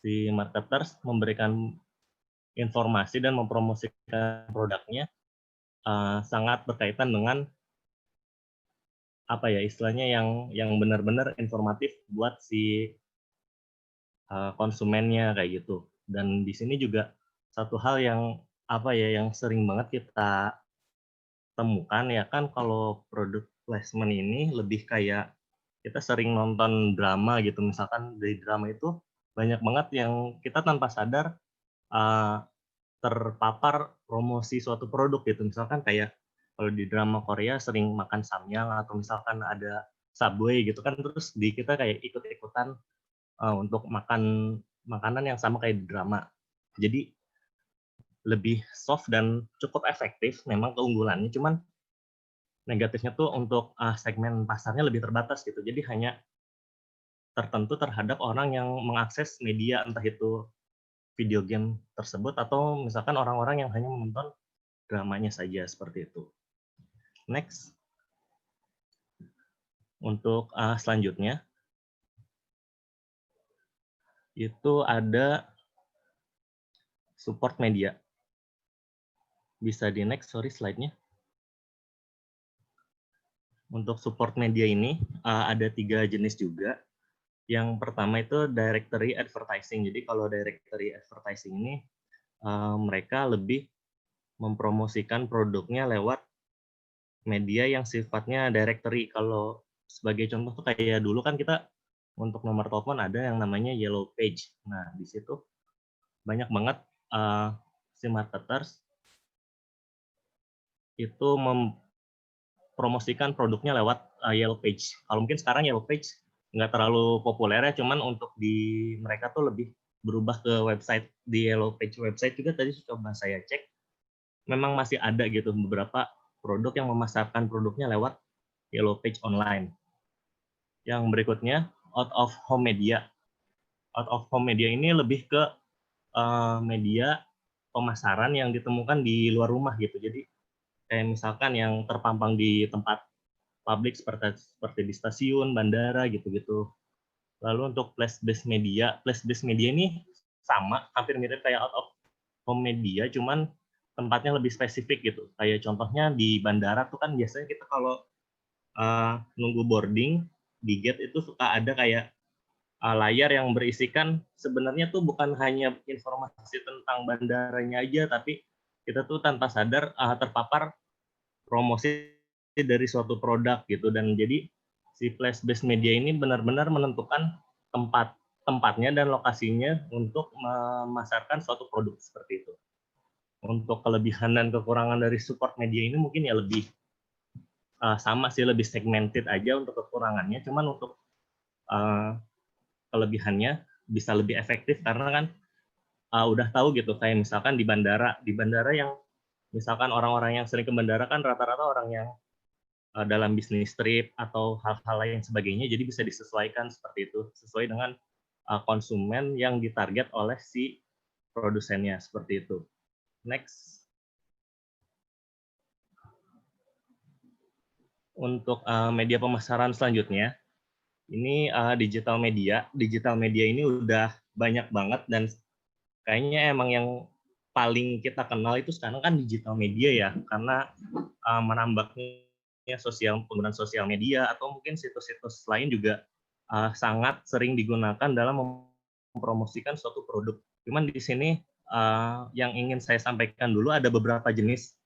si marketers memberikan informasi dan mempromosikan produknya sangat berkaitan dengan apa ya istilahnya yang benar-benar informatif buat si konsumennya kayak gitu. Dan di sini juga satu hal yang apa ya yang sering banget kita temukan ya kan kalau produk placement ini lebih kayak kita sering nonton drama gitu, misalkan dari drama itu banyak banget yang kita tanpa sadar terpapar promosi suatu produk gitu, misalkan kayak kalau di drama Korea sering makan samyang atau misalkan ada Subway gitu kan, terus di kita kayak ikut-ikutan untuk makan makanan yang sama kayak di drama. Jadi lebih soft dan cukup efektif memang keunggulannya, cuman negatifnya tuh untuk segmen pasarnya lebih terbatas gitu. Jadi hanya tertentu terhadap orang yang mengakses media entah itu video game tersebut atau misalkan orang-orang yang hanya menonton dramanya saja seperti itu. Next. Untuk selanjutnya itu ada support media. Bisa di next, sorry slide-nya. Untuk support media ini ada 3 jenis juga. Yang pertama itu directory advertising. Jadi kalau directory advertising ini mereka lebih mempromosikan produknya lewat media yang sifatnya directory. Kalau sebagai contoh tuh kayak dulu kan kita untuk nomor telepon ada yang namanya yellow page. Nah, di situ banyak banget si marketers itu mempromosikan produknya lewat yellow page. Kalau mungkin sekarang yellow page nggak terlalu populer ya, cuman untuk di mereka tuh lebih berubah ke website. Di yellow page website juga tadi coba saya cek, memang masih ada gitu beberapa produk yang memasarkan produknya lewat yellow page online. Yang berikutnya out of home media. Out of home media ini lebih ke media pemasaran yang ditemukan di luar rumah gitu. Jadi kayak misalkan yang terpampang di tempat publik seperti di stasiun, bandara gitu-gitu. Lalu untuk place-based media ini sama, hampir mirip kayak out of home media, cuman tempatnya lebih spesifik gitu. Kayak contohnya di bandara tuh kan biasanya kita kalau nunggu boarding di gate itu suka ada kayak layar yang berisikan sebenarnya tuh bukan hanya informasi tentang bandaranya aja, tapi kita tuh tanpa sadar terpapar promosi dari suatu produk gitu. Dan jadi si place based media ini benar-benar menentukan tempatnya dan lokasinya untuk memasarkan suatu produk seperti itu. Untuk kelebihan dan kekurangan dari support media ini mungkin ya lebih sama sih, lebih segmented aja untuk kekurangannya, cuman untuk kelebihannya bisa lebih efektif karena kan udah tahu gitu, kayak misalkan di bandara yang misalkan orang-orang yang sering ke bandara kan rata-rata orang yang dalam bisnis trip atau hal-hal lain sebagainya, jadi bisa disesuaikan seperti itu, sesuai dengan konsumen yang ditarget oleh si produsennya seperti itu. Next. Untuk media pemasaran selanjutnya, ini digital media. Digital media ini udah banyak banget dan kayaknya emang yang paling kita kenal itu sekarang kan digital media ya, karena menambahnya penggunaan sosial media atau mungkin situs-situs lain juga sangat sering digunakan dalam mempromosikan suatu produk. Cuman di sini yang ingin saya sampaikan dulu ada beberapa jenis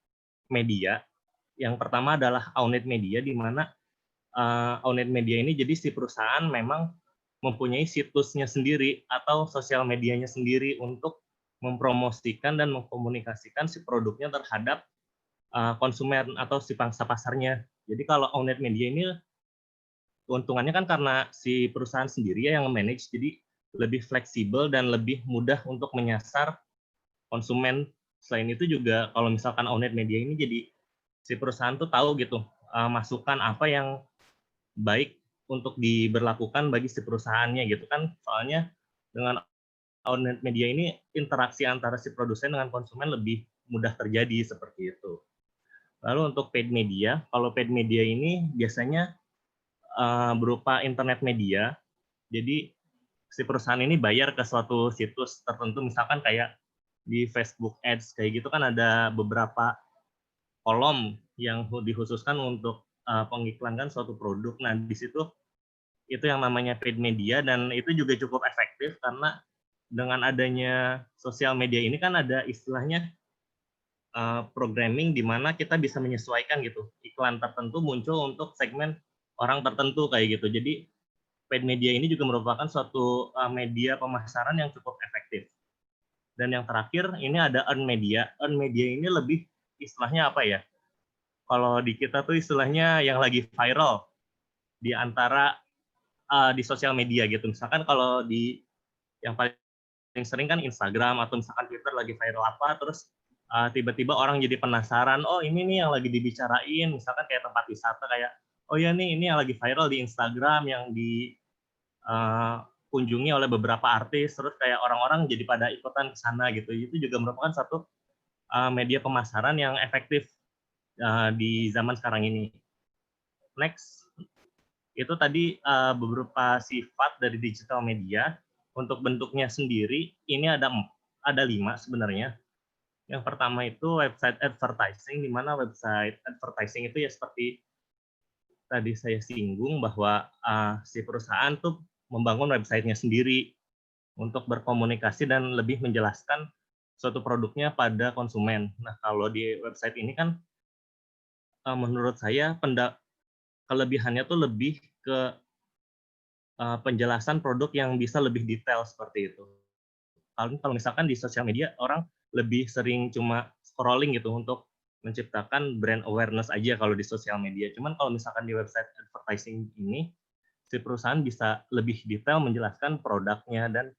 media. Yang pertama adalah owned media, di mana owned media ini jadi si perusahaan memang mempunyai situsnya sendiri atau sosial medianya sendiri untuk mempromosikan dan mengkomunikasikan si produknya terhadap konsumen atau si pangsa pasarnya. Jadi kalau owned media ini keuntungannya kan karena si perusahaan sendiri yang manage, jadi lebih fleksibel dan lebih mudah untuk menyasar konsumen. Selain itu juga kalau misalkan owned media ini jadi si perusahaan tuh tahu gitu masukan apa yang baik untuk diberlakukan bagi si perusahaannya gitu kan. Soalnya dengan owned media ini interaksi antara si produsen dengan konsumen lebih mudah terjadi seperti itu. Lalu untuk paid media, kalau paid media ini biasanya berupa internet media. Jadi si perusahaan ini bayar ke suatu situs tertentu, misalkan kayak di Facebook Ads kayak gitu kan ada beberapa kolom yang dikhususkan untuk pengiklankan suatu produk. Nah, di situ itu yang namanya paid media, dan itu juga cukup efektif karena dengan adanya sosial media ini kan ada istilahnya programming di mana kita bisa menyesuaikan gitu. Iklan tertentu muncul untuk segmen orang tertentu kayak gitu. Jadi paid media ini juga merupakan suatu media pemasaran yang cukup efektif. Dan yang terakhir ini ada earned media. Earned media ini lebih istilahnya apa ya? Kalau di kita tuh istilahnya yang lagi viral di antara di sosial media gitu. Misalkan kalau di yang paling sering kan Instagram atau misalkan Twitter lagi viral apa, terus tiba-tiba orang jadi penasaran, oh ini nih yang lagi dibicarain, misalkan kayak tempat wisata kayak, oh ya nih ini yang lagi viral di Instagram yang dikunjungi oleh beberapa artis, terus kayak orang-orang jadi pada ikutan ke sana gitu. Itu juga merupakan satu media pemasaran yang efektif di zaman sekarang ini. Next, itu tadi beberapa sifat dari digital media. Untuk bentuknya sendiri, ini ada 5 sebenarnya. Yang pertama itu website advertising, di mana website advertising itu ya seperti tadi saya singgung bahwa si perusahaan tuh membangun websitenya sendiri untuk berkomunikasi dan lebih menjelaskan suatu produknya pada konsumen. Nah, kalau di website ini kan menurut saya kelebihannya tuh lebih ke penjelasan produk yang bisa lebih detail seperti itu. Kalau misalkan di sosial media orang lebih sering cuma scrolling gitu untuk menciptakan brand awareness aja kalau di sosial media. Cuman kalau misalkan di website advertising ini, si perusahaan bisa lebih detail menjelaskan produknya dan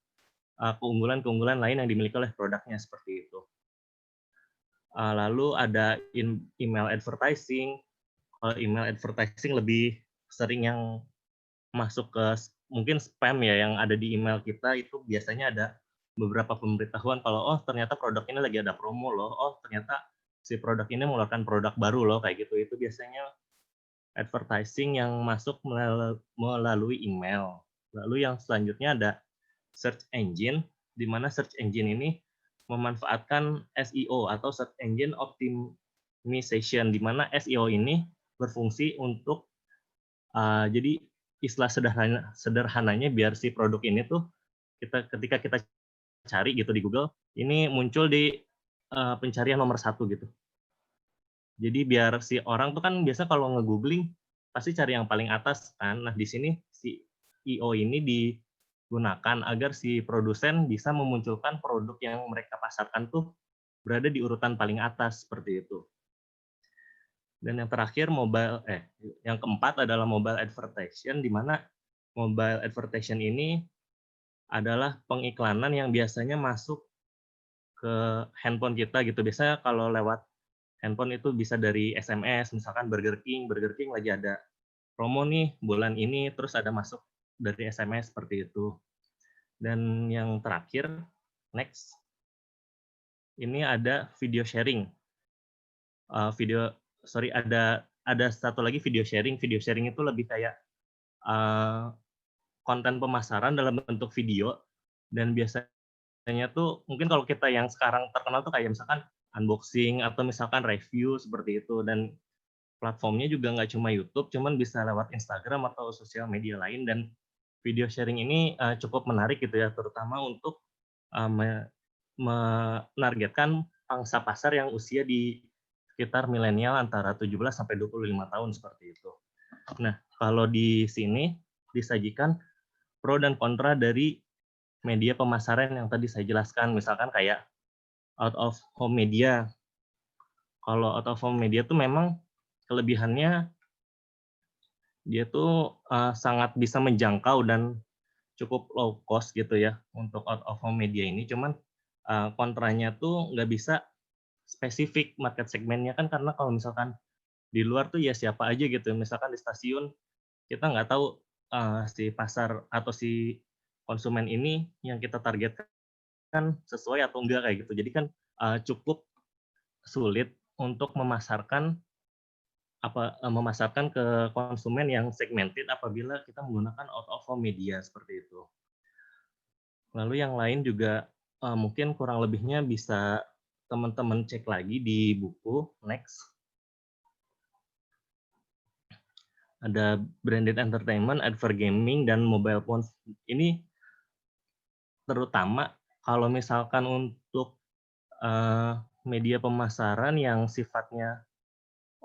keunggulan-keunggulan lain yang dimiliki oleh produknya seperti itu. Lalu ada email advertising. Kalau email advertising lebih sering yang masuk ke mungkin spam ya, yang ada di email kita itu biasanya ada beberapa pemberitahuan kalau oh ternyata produk ini lagi ada promo loh, oh ternyata si produk ini mengeluarkan produk baru loh kayak gitu. Itu biasanya advertising yang masuk melalui email. Lalu yang selanjutnya ada search engine, di mana search engine ini memanfaatkan SEO atau search engine optimization, di mana SEO ini berfungsi untuk jadi istilah sederhananya biar si produk ini tuh ketika kita cari gitu di Google, ini muncul di pencarian nomor 1 gitu. Jadi biar si orang tuh kan biasa kalau nge-googling pasti cari yang paling atas kan. Nah, di sini si SEO ini digunakan agar si produsen bisa memunculkan produk yang mereka pasarkan tuh berada di urutan paling atas seperti itu. Dan yang terakhir yang keempat adalah mobile advertising, di mana mobile advertising ini adalah pengiklanan yang biasanya masuk ke handphone kita gitu. Biasanya kalau lewat handphone itu bisa dari SMS, misalkan Burger King lagi ada promo nih bulan ini, terus ada masuk dari SMS seperti itu. Dan yang terakhir, next, ini ada video sharing. Ada satu lagi video sharing. Video sharing itu lebih kayak konten pemasaran dalam bentuk video, dan biasanya tuh mungkin kalau kita yang sekarang terkenal tuh kayak misalkan unboxing atau misalkan review seperti itu. Dan platformnya juga nggak cuma YouTube, cuman bisa lewat Instagram atau sosial media lain, dan video sharing ini cukup menarik gitu ya, terutama untuk menargetkan pangsa pasar yang usia di sekitar milenial antara 17 sampai 25 tahun seperti itu. Nah, kalau di sini disajikan pro dan kontra dari media pemasaran yang tadi saya jelaskan, misalkan kayak out of home media. Kalau out of home media tuh memang kelebihannya dia tuh sangat bisa menjangkau dan cukup low cost gitu ya untuk out of home media ini. Cuman kontranya tuh nggak bisa spesifik market segmennya kan, karena kalau misalkan di luar tuh ya siapa aja gitu. Misalkan di stasiun kita nggak tahu si pasar atau si konsumen ini yang kita targetkan sesuai atau enggak kayak gitu. Jadi kan cukup sulit untuk memasarkan ke konsumen yang segmented apabila kita menggunakan out of home media seperti itu. Lalu yang lain juga mungkin kurang lebihnya bisa teman-teman cek lagi di buku Next. Ada branded entertainment, advert gaming, dan mobile phones. Ini terutama kalau misalkan untuk media pemasaran yang sifatnya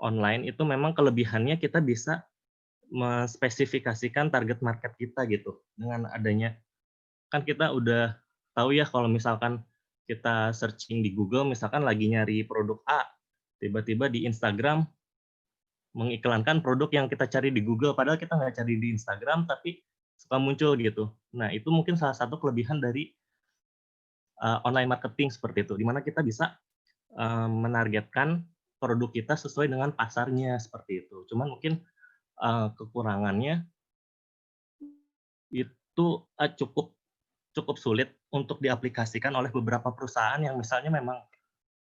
online itu memang kelebihannya kita bisa menspesifikasikan target market kita gitu. Dengan adanya, kan kita udah tahu ya kalau misalkan kita searching di Google, misalkan lagi nyari produk A, tiba-tiba di Instagram mengiklankan produk yang kita cari di Google, padahal kita nggak cari di Instagram, tapi suka muncul gitu. Nah, itu mungkin salah satu kelebihan dari online marketing seperti itu, di mana kita bisa menargetkan produk kita sesuai dengan pasarnya seperti itu. Cuman mungkin kekurangannya itu cukup sulit untuk diaplikasikan oleh beberapa perusahaan yang misalnya memang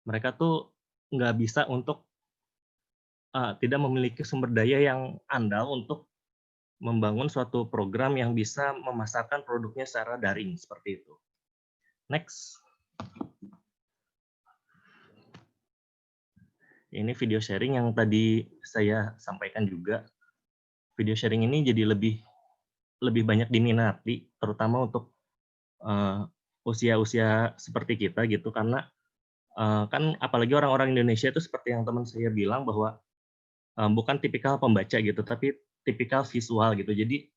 mereka tuh nggak bisa untuk tidak memiliki sumber daya yang andal untuk membangun suatu program yang bisa memasarkan produknya secara daring seperti itu. Next. Ini video sharing yang tadi saya sampaikan juga. Video sharing ini jadi lebih banyak diminati, terutama untuk usia-usia seperti kita gitu, karena kan apalagi orang-orang Indonesia itu seperti yang teman saya bilang bahwa bukan tipikal pembaca gitu, tapi tipikal visual gitu. Jadi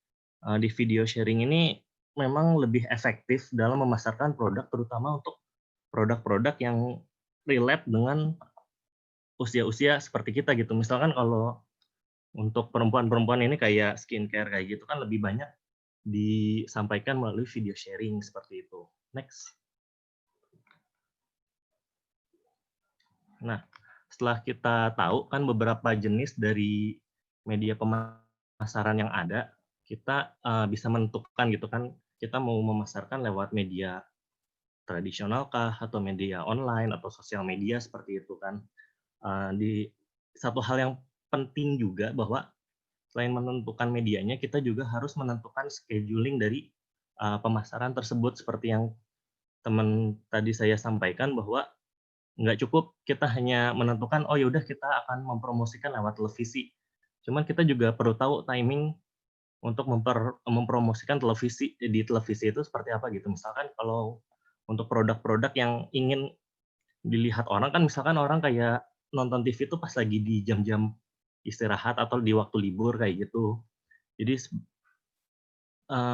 di video sharing ini memang lebih efektif dalam memasarkan produk, terutama untuk produk-produk yang relate dengan usia-usia seperti kita gitu. Misalkan kalau untuk perempuan-perempuan ini kayak skincare kayak gitu kan lebih banyak disampaikan melalui video sharing seperti itu. Next. Nah, setelah kita tahu kan beberapa jenis dari media pemasaran yang ada, kita bisa menentukan gitu kan, kita mau memasarkan lewat media tradisional kah, atau media online, atau sosial media seperti itu kan. Di satu hal yang penting juga bahwa selain menentukan medianya, kita juga harus menentukan scheduling dari pemasaran tersebut, seperti yang teman tadi saya sampaikan bahwa nggak cukup kita hanya menentukan, oh yaudah kita akan mempromosikan lewat televisi. Cuman kita juga perlu tahu timing untuk mempromosikan di televisi itu seperti apa gitu. Misalkan kalau untuk produk-produk yang ingin dilihat orang kan, misalkan orang kayak nonton TV itu pas lagi di jam-jam istirahat atau di waktu libur kayak gitu. Jadi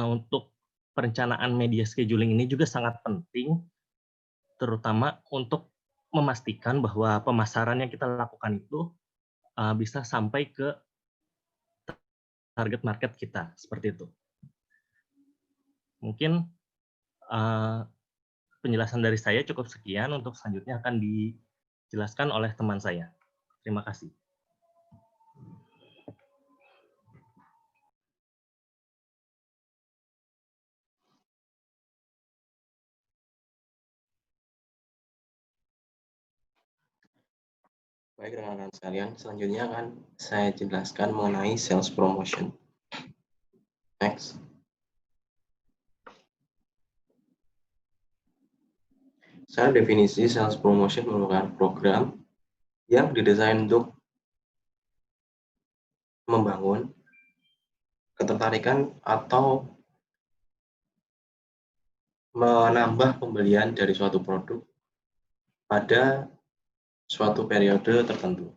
untuk perencanaan media scheduling ini juga sangat penting, terutama untuk memastikan bahwa pemasaran yang kita lakukan itu bisa sampai ke target market kita, seperti itu. Mungkin penjelasan dari saya cukup sekian, untuk selanjutnya akan dijelaskan oleh teman saya. Terima kasih. Baik rekan-rekan sekalian, selanjutnya akan saya jelaskan mengenai sales promotion. Next. Secara definisi, sales promotion merupakan program yang didesain untuk membangun ketertarikan atau menambah pembelian dari suatu produk pada suatu periode tertentu.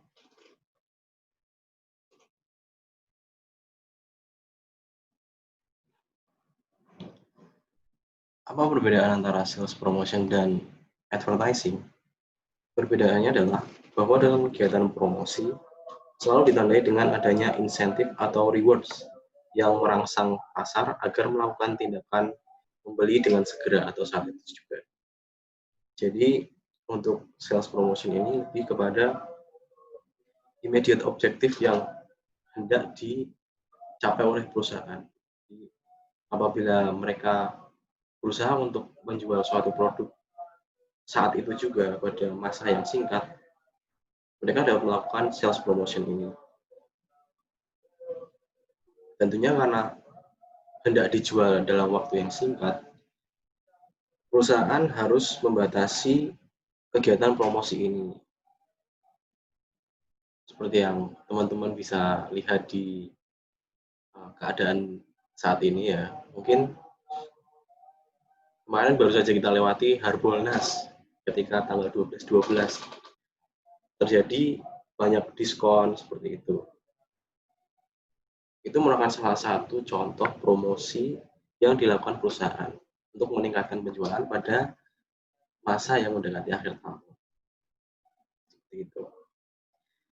Apa perbedaan antara sales promotion dan advertising? Perbedaannya adalah bahwa dalam kegiatan promosi selalu ditandai dengan adanya insentif atau rewards yang merangsang pasar agar melakukan tindakan membeli dengan segera atau saat itu juga. Jadi untuk sales promotion ini lebih kepada immediate objektif yang hendak dicapai oleh perusahaan. Apabila mereka berusaha untuk menjual suatu produk saat itu juga pada masa yang singkat, mereka dapat melakukan sales promotion ini. Tentunya karena hendak dijual dalam waktu yang singkat, perusahaan harus membatasi kegiatan promosi ini. Seperti yang teman-teman bisa lihat di keadaan saat ini ya. Mungkin kemarin baru saja kita lewati Harbolnas ketika tanggal 12/12 terjadi banyak diskon seperti itu. Itu merupakan salah satu contoh promosi yang dilakukan perusahaan untuk meningkatkan penjualan pada masa yang mendekati akhir tahun. Seperti itu.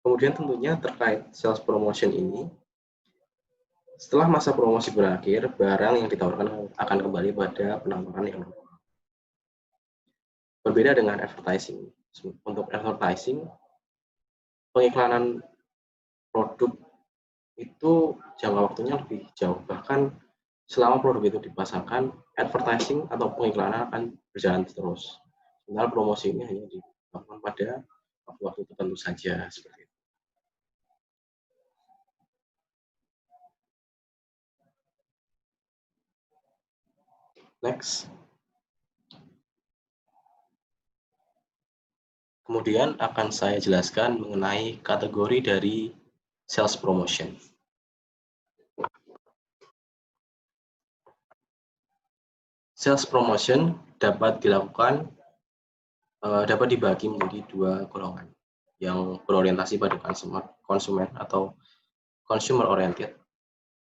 Kemudian tentunya terkait sales promotion ini, setelah masa promosi berakhir, barang yang ditawarkan akan kembali pada penawaran yang normal. Berbeda dengan advertising. Untuk advertising, pengiklanan produk itu jangka waktunya lebih jauh. Bahkan selama produk itu dipasarkan, advertising atau pengiklanan akan berjalan terus. Sementara promosi ini hanya dilakukan pada waktu-waktu tertentu saja. Seperti itu. Next. Kemudian akan saya jelaskan mengenai kategori dari sales promotion. Sales promotion dapat dilakukan, dapat dibagi menjadi dua golongan, yang berorientasi pada konsumen atau consumer oriented,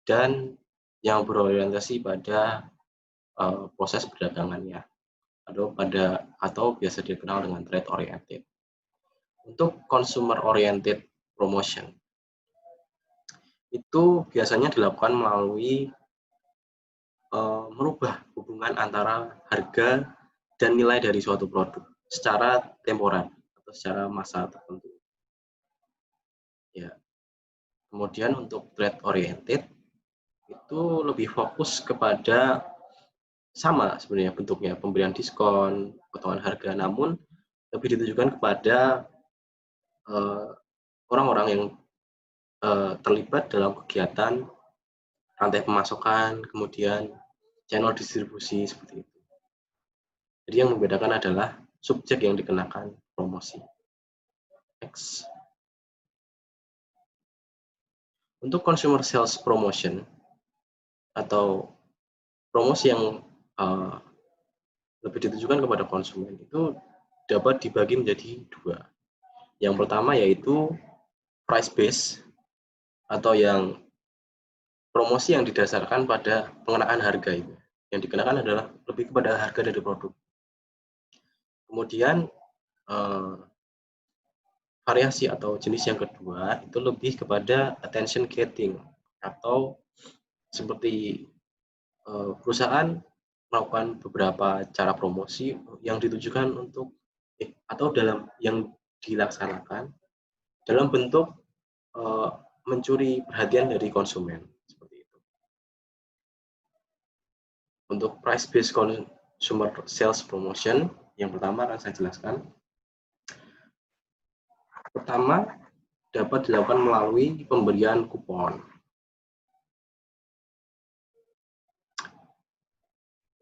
dan yang berorientasi pada proses perdagangannya, atau biasa dikenal dengan trade oriented. Untuk consumer oriented promotion, itu biasanya dilakukan melalui merubah hubungan antara harga dan nilai dari suatu produk secara temporer atau secara masa tertentu. Ya. Kemudian untuk trade oriented itu lebih fokus kepada sama sebenarnya bentuknya, pemberian diskon, potongan harga, namun lebih ditujukan kepada orang-orang yang terlibat dalam kegiatan rantai pemasokan, kemudian channel distribusi seperti itu. Jadi yang membedakan adalah subjek yang dikenakan promosi. Next. Untuk consumer sales promotion atau promosi yang lebih ditujukan kepada konsumen itu dapat dibagi menjadi dua. Yang pertama yaitu price base atau yang promosi yang didasarkan pada pengenaan harga itu. Yang dikenakan adalah lebih kepada harga dari produk. Kemudian variasi atau jenis yang kedua itu lebih kepada attention getting, atau seperti perusahaan melakukan beberapa cara promosi yang ditujukan untuk atau dalam yang dilaksanakan dalam bentuk mencuri perhatian dari konsumen seperti itu. Untuk price based consumer sales promotion yang pertama akan saya jelaskan. Pertama, dapat dilakukan melalui pemberian kupon.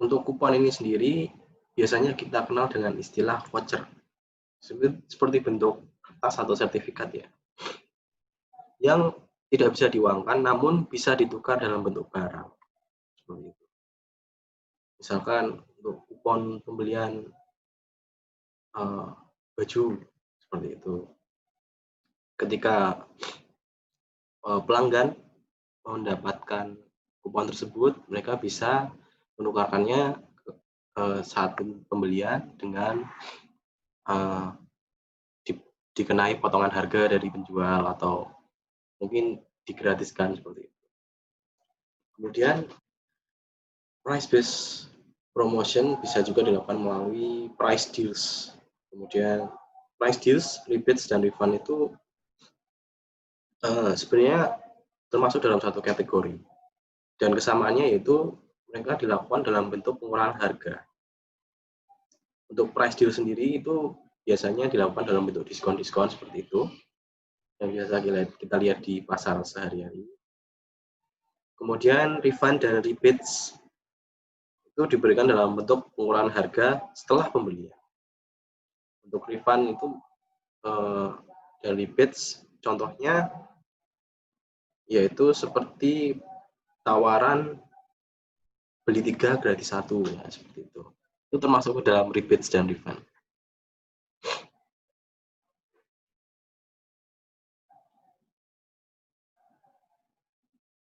Untuk kupon ini sendiri, biasanya kita kenal dengan istilah voucher. Seperti bentuk kertas atau sertifikat ya. Yang tidak bisa diuangkan, namun bisa ditukar dalam bentuk barang. Seperti itu. Misalkan untuk kupon pembelian baju, seperti itu. Ketika pelanggan mendapatkan kupon tersebut, mereka bisa menukarkannya saat pembelian dengan dikenai potongan harga dari penjual atau mungkin digratiskan seperti itu. Kemudian price based promotion bisa juga dilakukan melalui price deals. Kemudian price deals, rebates, dan refund itu sebenarnya termasuk dalam satu kategori. Dan kesamaannya yaitu mereka dilakukan dalam bentuk pengurangan harga. Untuk price deal sendiri itu biasanya dilakukan dalam bentuk diskon-diskon seperti itu, yang biasa kita lihat di pasar sehari-hari. Kemudian refund dan rebates itu diberikan dalam bentuk pengurangan harga setelah pembelian. Untuk refund itu dan rebates contohnya yaitu seperti tawaran beli 3 gratis 1, ya, seperti itu. Itu termasuk ke dalam rebates dan refund.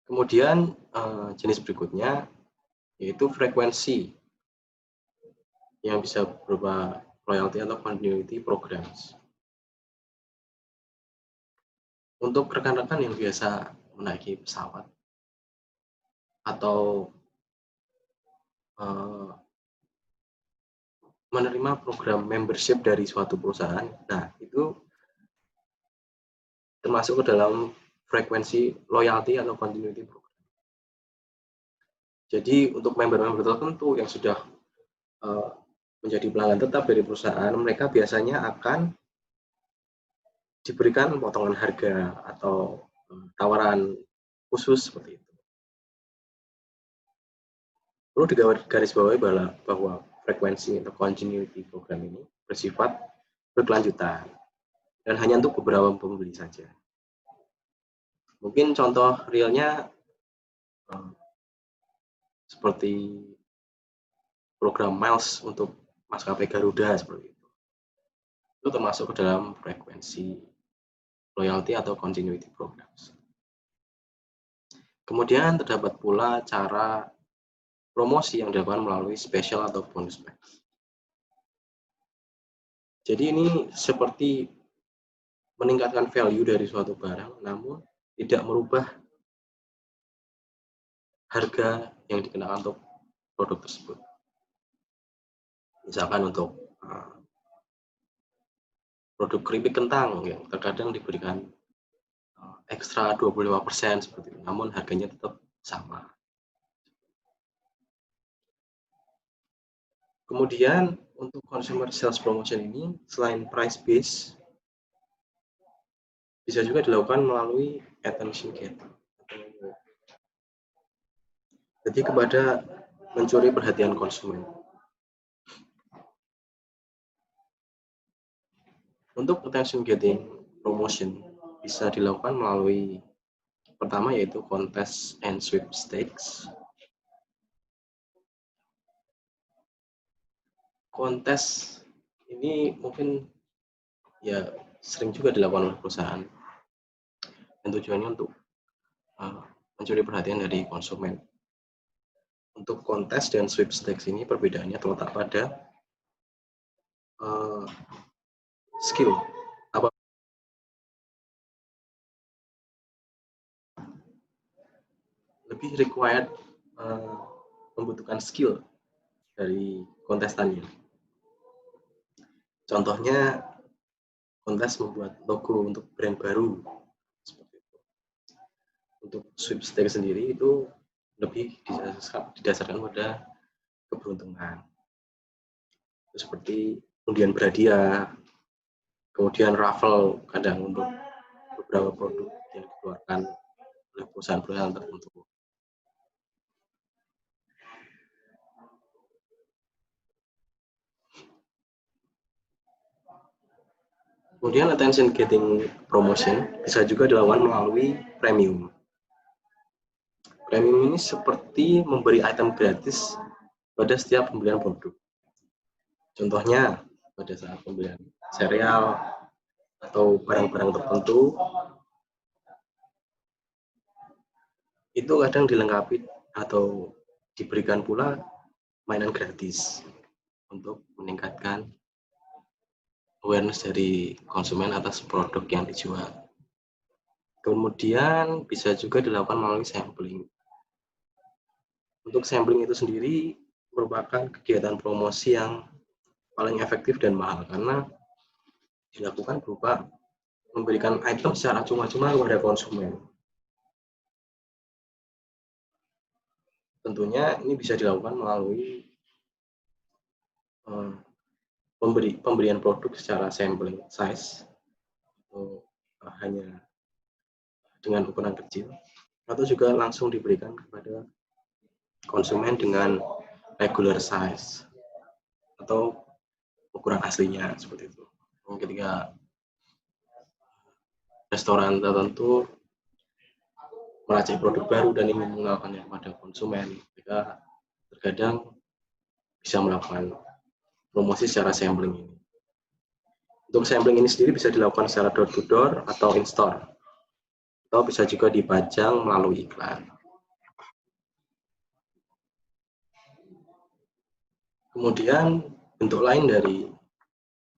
Kemudian jenis berikutnya yaitu frekuensi yang bisa berupa loyalty atau continuity programs. Untuk rekan-rekan yang biasa menaiki pesawat atau menerima program membership dari suatu perusahaan, nah itu termasuk ke dalam frekuensi loyalty atau continuity program. Jadi untuk member-member tertentu yang sudah menjadi pelanggan tetap dari perusahaan, mereka biasanya akan diberikan potongan harga atau tawaran khusus seperti itu. Perlu digarisbawahi bahwa frekuensi atau continuity program ini bersifat berkelanjutan dan hanya untuk beberapa pembeli saja. Mungkin contoh realnya seperti program miles untuk maskapai Garuda seperti itu. Itu termasuk ke dalam frekuensi loyalty atau continuity programs. Kemudian terdapat pula cara promosi yang dilakukan melalui special atau bonus packs. Jadi ini seperti meningkatkan value dari suatu barang, namun tidak merubah harga yang dikenakan untuk produk tersebut. Misalkan untuk produk keripik kentang, yang terkadang diberikan ekstra 25% seperti itu, namun harganya tetap sama. Kemudian untuk consumer sales promotion ini, selain price base, bisa juga dilakukan melalui attention getting. Jadi kepada mencuri perhatian konsumen. Untuk attention getting promotion bisa dilakukan melalui pertama yaitu contest and sweepstakes. Kontes ini mungkin ya sering juga dilakukan oleh perusahaan dan tujuannya untuk mencuri perhatian dari konsumen. Untuk kontes dan sweepstakes ini perbedaannya terletak pada skill. Lebih required membutuhkan skill dari kontestannya. Contohnya kontes membuat logo untuk brand baru seperti itu. Untuk sweepstakes sendiri itu lebih didasarkan pada keberuntungan. Seperti undian berhadiah, kemudian raffle kadang untuk beberapa produk yang dikeluarkan oleh perusahaan-perusahaan tertentu. Kemudian attention getting promotion bisa juga dilakukan melalui premium. Premium ini seperti memberi item gratis pada setiap pembelian produk. Contohnya pada saat pembelian serial atau barang-barang tertentu, itu kadang dilengkapi atau diberikan pula mainan gratis untuk meningkatkan awareness dari konsumen atas produk yang dijual. Kemudian bisa juga dilakukan melalui sampling. Untuk sampling itu sendiri merupakan kegiatan promosi yang paling efektif dan mahal karena dilakukan berupa memberikan item secara cuma-cuma kepada konsumen. Tentunya ini bisa dilakukan melalui pemberian produk secara sampling size, atau hanya dengan ukuran kecil, atau juga langsung diberikan kepada konsumen dengan regular size atau ukuran aslinya seperti itu. Ketika restoran tertentu meracik produk baru dan ingin mengenalkannya kepada konsumen, mereka terkadang bisa melakukan promosi secara sampling ini. Untuk sampling ini sendiri bisa dilakukan secara door to door atau in store, atau bisa juga dipajang melalui iklan. Kemudian bentuk lain dari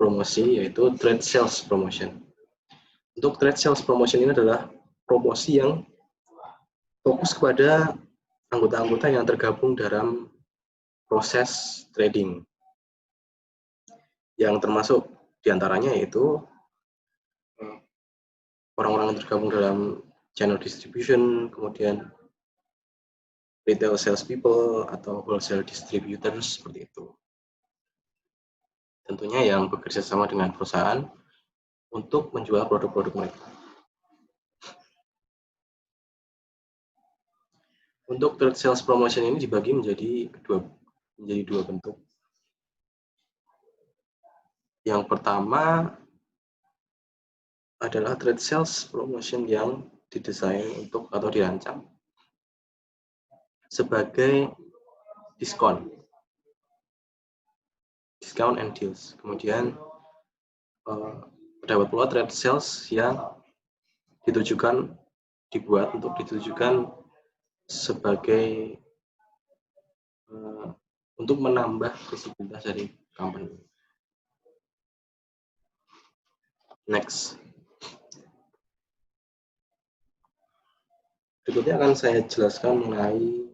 promosi yaitu trade sales promotion. Untuk trade sales promotion ini adalah promosi yang fokus kepada anggota-anggota yang tergabung dalam proses trading, yang termasuk diantaranya yaitu orang-orang yang tergabung dalam channel distribution, kemudian retail sales people atau wholesale distributors seperti itu. Tentunya yang bekerja sama dengan perusahaan untuk menjual produk-produk mereka. Untuk trade sales promotion ini dibagi menjadi dua bentuk. Yang pertama adalah trade sales promotion yang didesain untuk atau dirancang sebagai diskon and deals. Kemudian terdapat pula trade sales yang dibuat untuk ditujukan sebagai untuk menambah visibilitas dari company. Next. Berikutnya akan saya jelaskan mengenai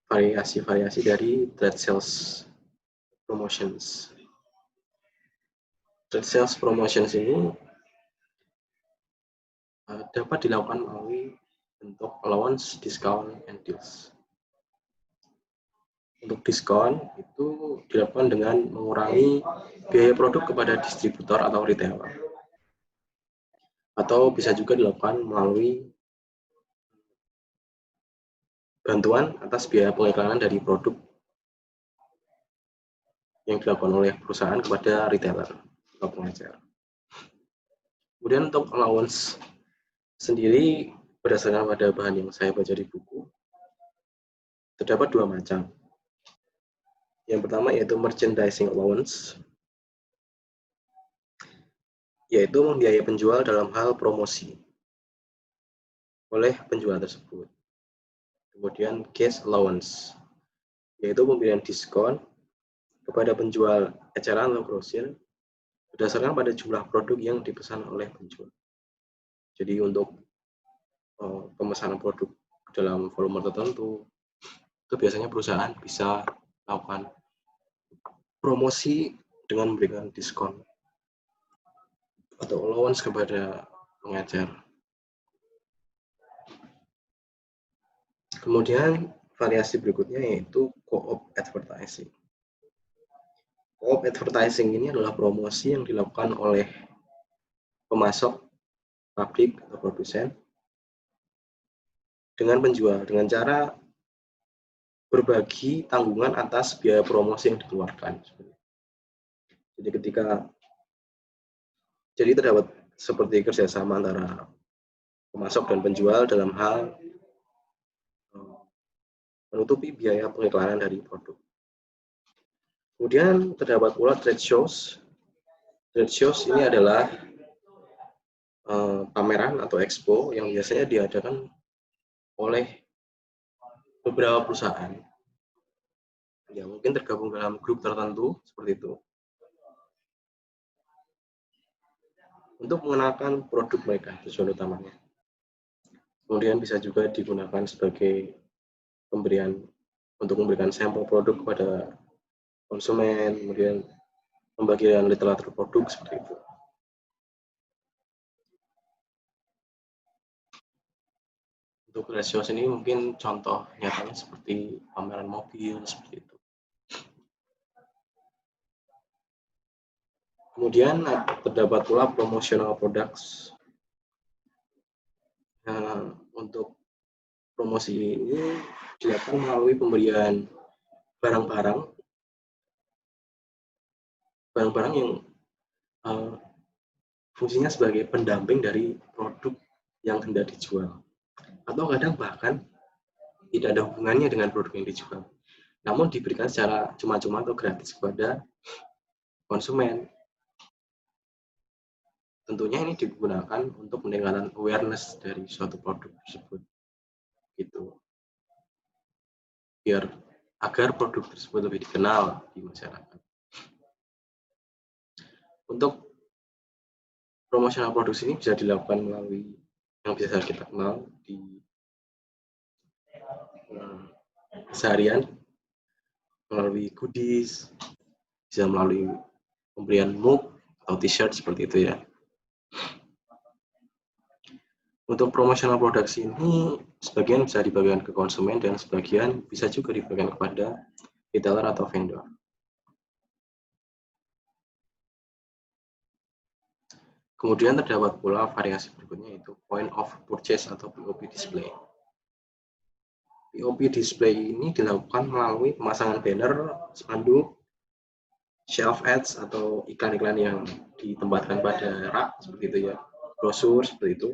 variasi-variasi dari trade sales promotions. Trade sales promotions ini dapat dilakukan melalui bentuk allowance, discount, and deals. Untuk diskon itu dilakukan dengan mengurangi biaya produk kepada distributor atau retailer. Atau bisa juga dilakukan melalui bantuan atas biaya pengiklanan dari produk yang dilakukan oleh perusahaan kepada retailer atau pengecer. Kemudian untuk allowance sendiri berdasarkan pada bahan yang saya baca di buku, terdapat dua macam. Yang pertama yaitu merchandising allowance, yaitu membiayai penjual dalam hal promosi oleh penjual tersebut. Kemudian cash allowance, yaitu pemberian diskon kepada penjual eceran atau grosir berdasarkan pada jumlah produk yang dipesan oleh penjual. Jadi untuk pemesanan produk dalam volume tertentu, itu biasanya perusahaan bisa melakukan promosi dengan memberikan diskon atau allowance kepada pengecer. Kemudian variasi berikutnya yaitu co-op advertising. Co-op advertising ini adalah promosi yang dilakukan oleh pemasok, pabrik atau produsen dengan penjual dengan cara berbagi tanggungan atas biaya promosi yang dikeluarkan. Jadi ketika Jadi terdapat seperti kerjasama antara pemasok dan penjual dalam hal menutupi biaya pengiklanan dari produk. Kemudian terdapat pula trade shows. Trade shows ini adalah pameran atau expo yang biasanya diadakan oleh beberapa perusahaan. Ya, mungkin tergabung dalam grup tertentu seperti itu. Untuk mengenalkan produk mereka tujuan utamanya. Kemudian bisa juga digunakan sebagai untuk memberikan sampel produk kepada konsumen, kemudian pembagian literatur produk seperti itu. Untuk trade shows ini mungkin contoh nyatanya seperti pameran mobil seperti itu. Kemudian terdapat pula promotional products. Nah, untuk promosi ini dilakukan melalui pemberian barang-barang yang fungsinya sebagai pendamping dari produk yang hendak dijual. Atau kadang bahkan tidak ada hubungannya dengan produk yang dijual. Namun diberikan secara cuma-cuma atau gratis kepada konsumen. Tentunya ini digunakan untuk meningkatkan awareness dari suatu produk tersebut. Gitu. Agar produk tersebut lebih dikenal di masyarakat. Untuk promosional produk ini bisa dilakukan melalui yang bisa kita kenal di seharian, melalui goodies, bisa melalui pemberian mug atau t-shirt seperti itu ya. Untuk promotional products ini, sebagian bisa dibagikan ke konsumen dan sebagian bisa juga dibagikan kepada retailer atau vendor. Kemudian terdapat pula variasi berikutnya yaitu point of purchase atau POP display. POP display ini dilakukan melalui pemasangan banner, spanduk, shelf ads atau iklan-iklan yang ditempatkan pada rak seperti itu ya, brosur seperti itu.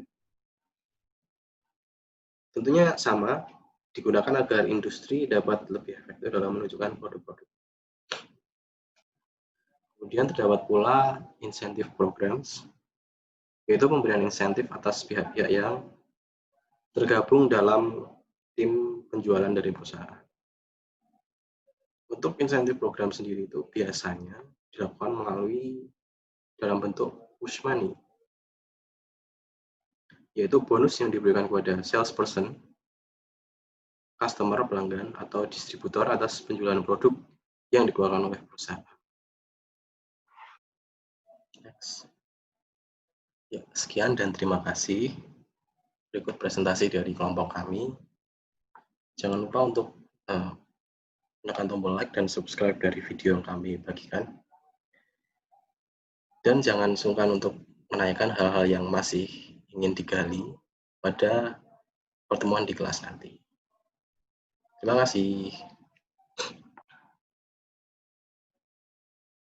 Tentunya sama, digunakan agar industri dapat lebih efektif dalam menunjukkan produk-produk. Kemudian terdapat pula incentive programs, yaitu pemberian insentif atas pihak-pihak yang tergabung dalam tim penjualan dari perusahaan. Untuk insentif program sendiri itu biasanya dilakukan melalui dalam bentuk push money, yaitu bonus yang diberikan kepada salesperson, customer pelanggan, atau distributor atas penjualan produk yang dikeluarkan oleh perusahaan. Next. Ya, sekian dan terima kasih. Berikut presentasi dari kelompok kami. Jangan lupa untuk menekan tombol like dan subscribe dari video yang kami bagikan. Dan jangan sungkan untuk menanyakan hal-hal yang masih ingin digali pada pertemuan di kelas nanti. Terima kasih.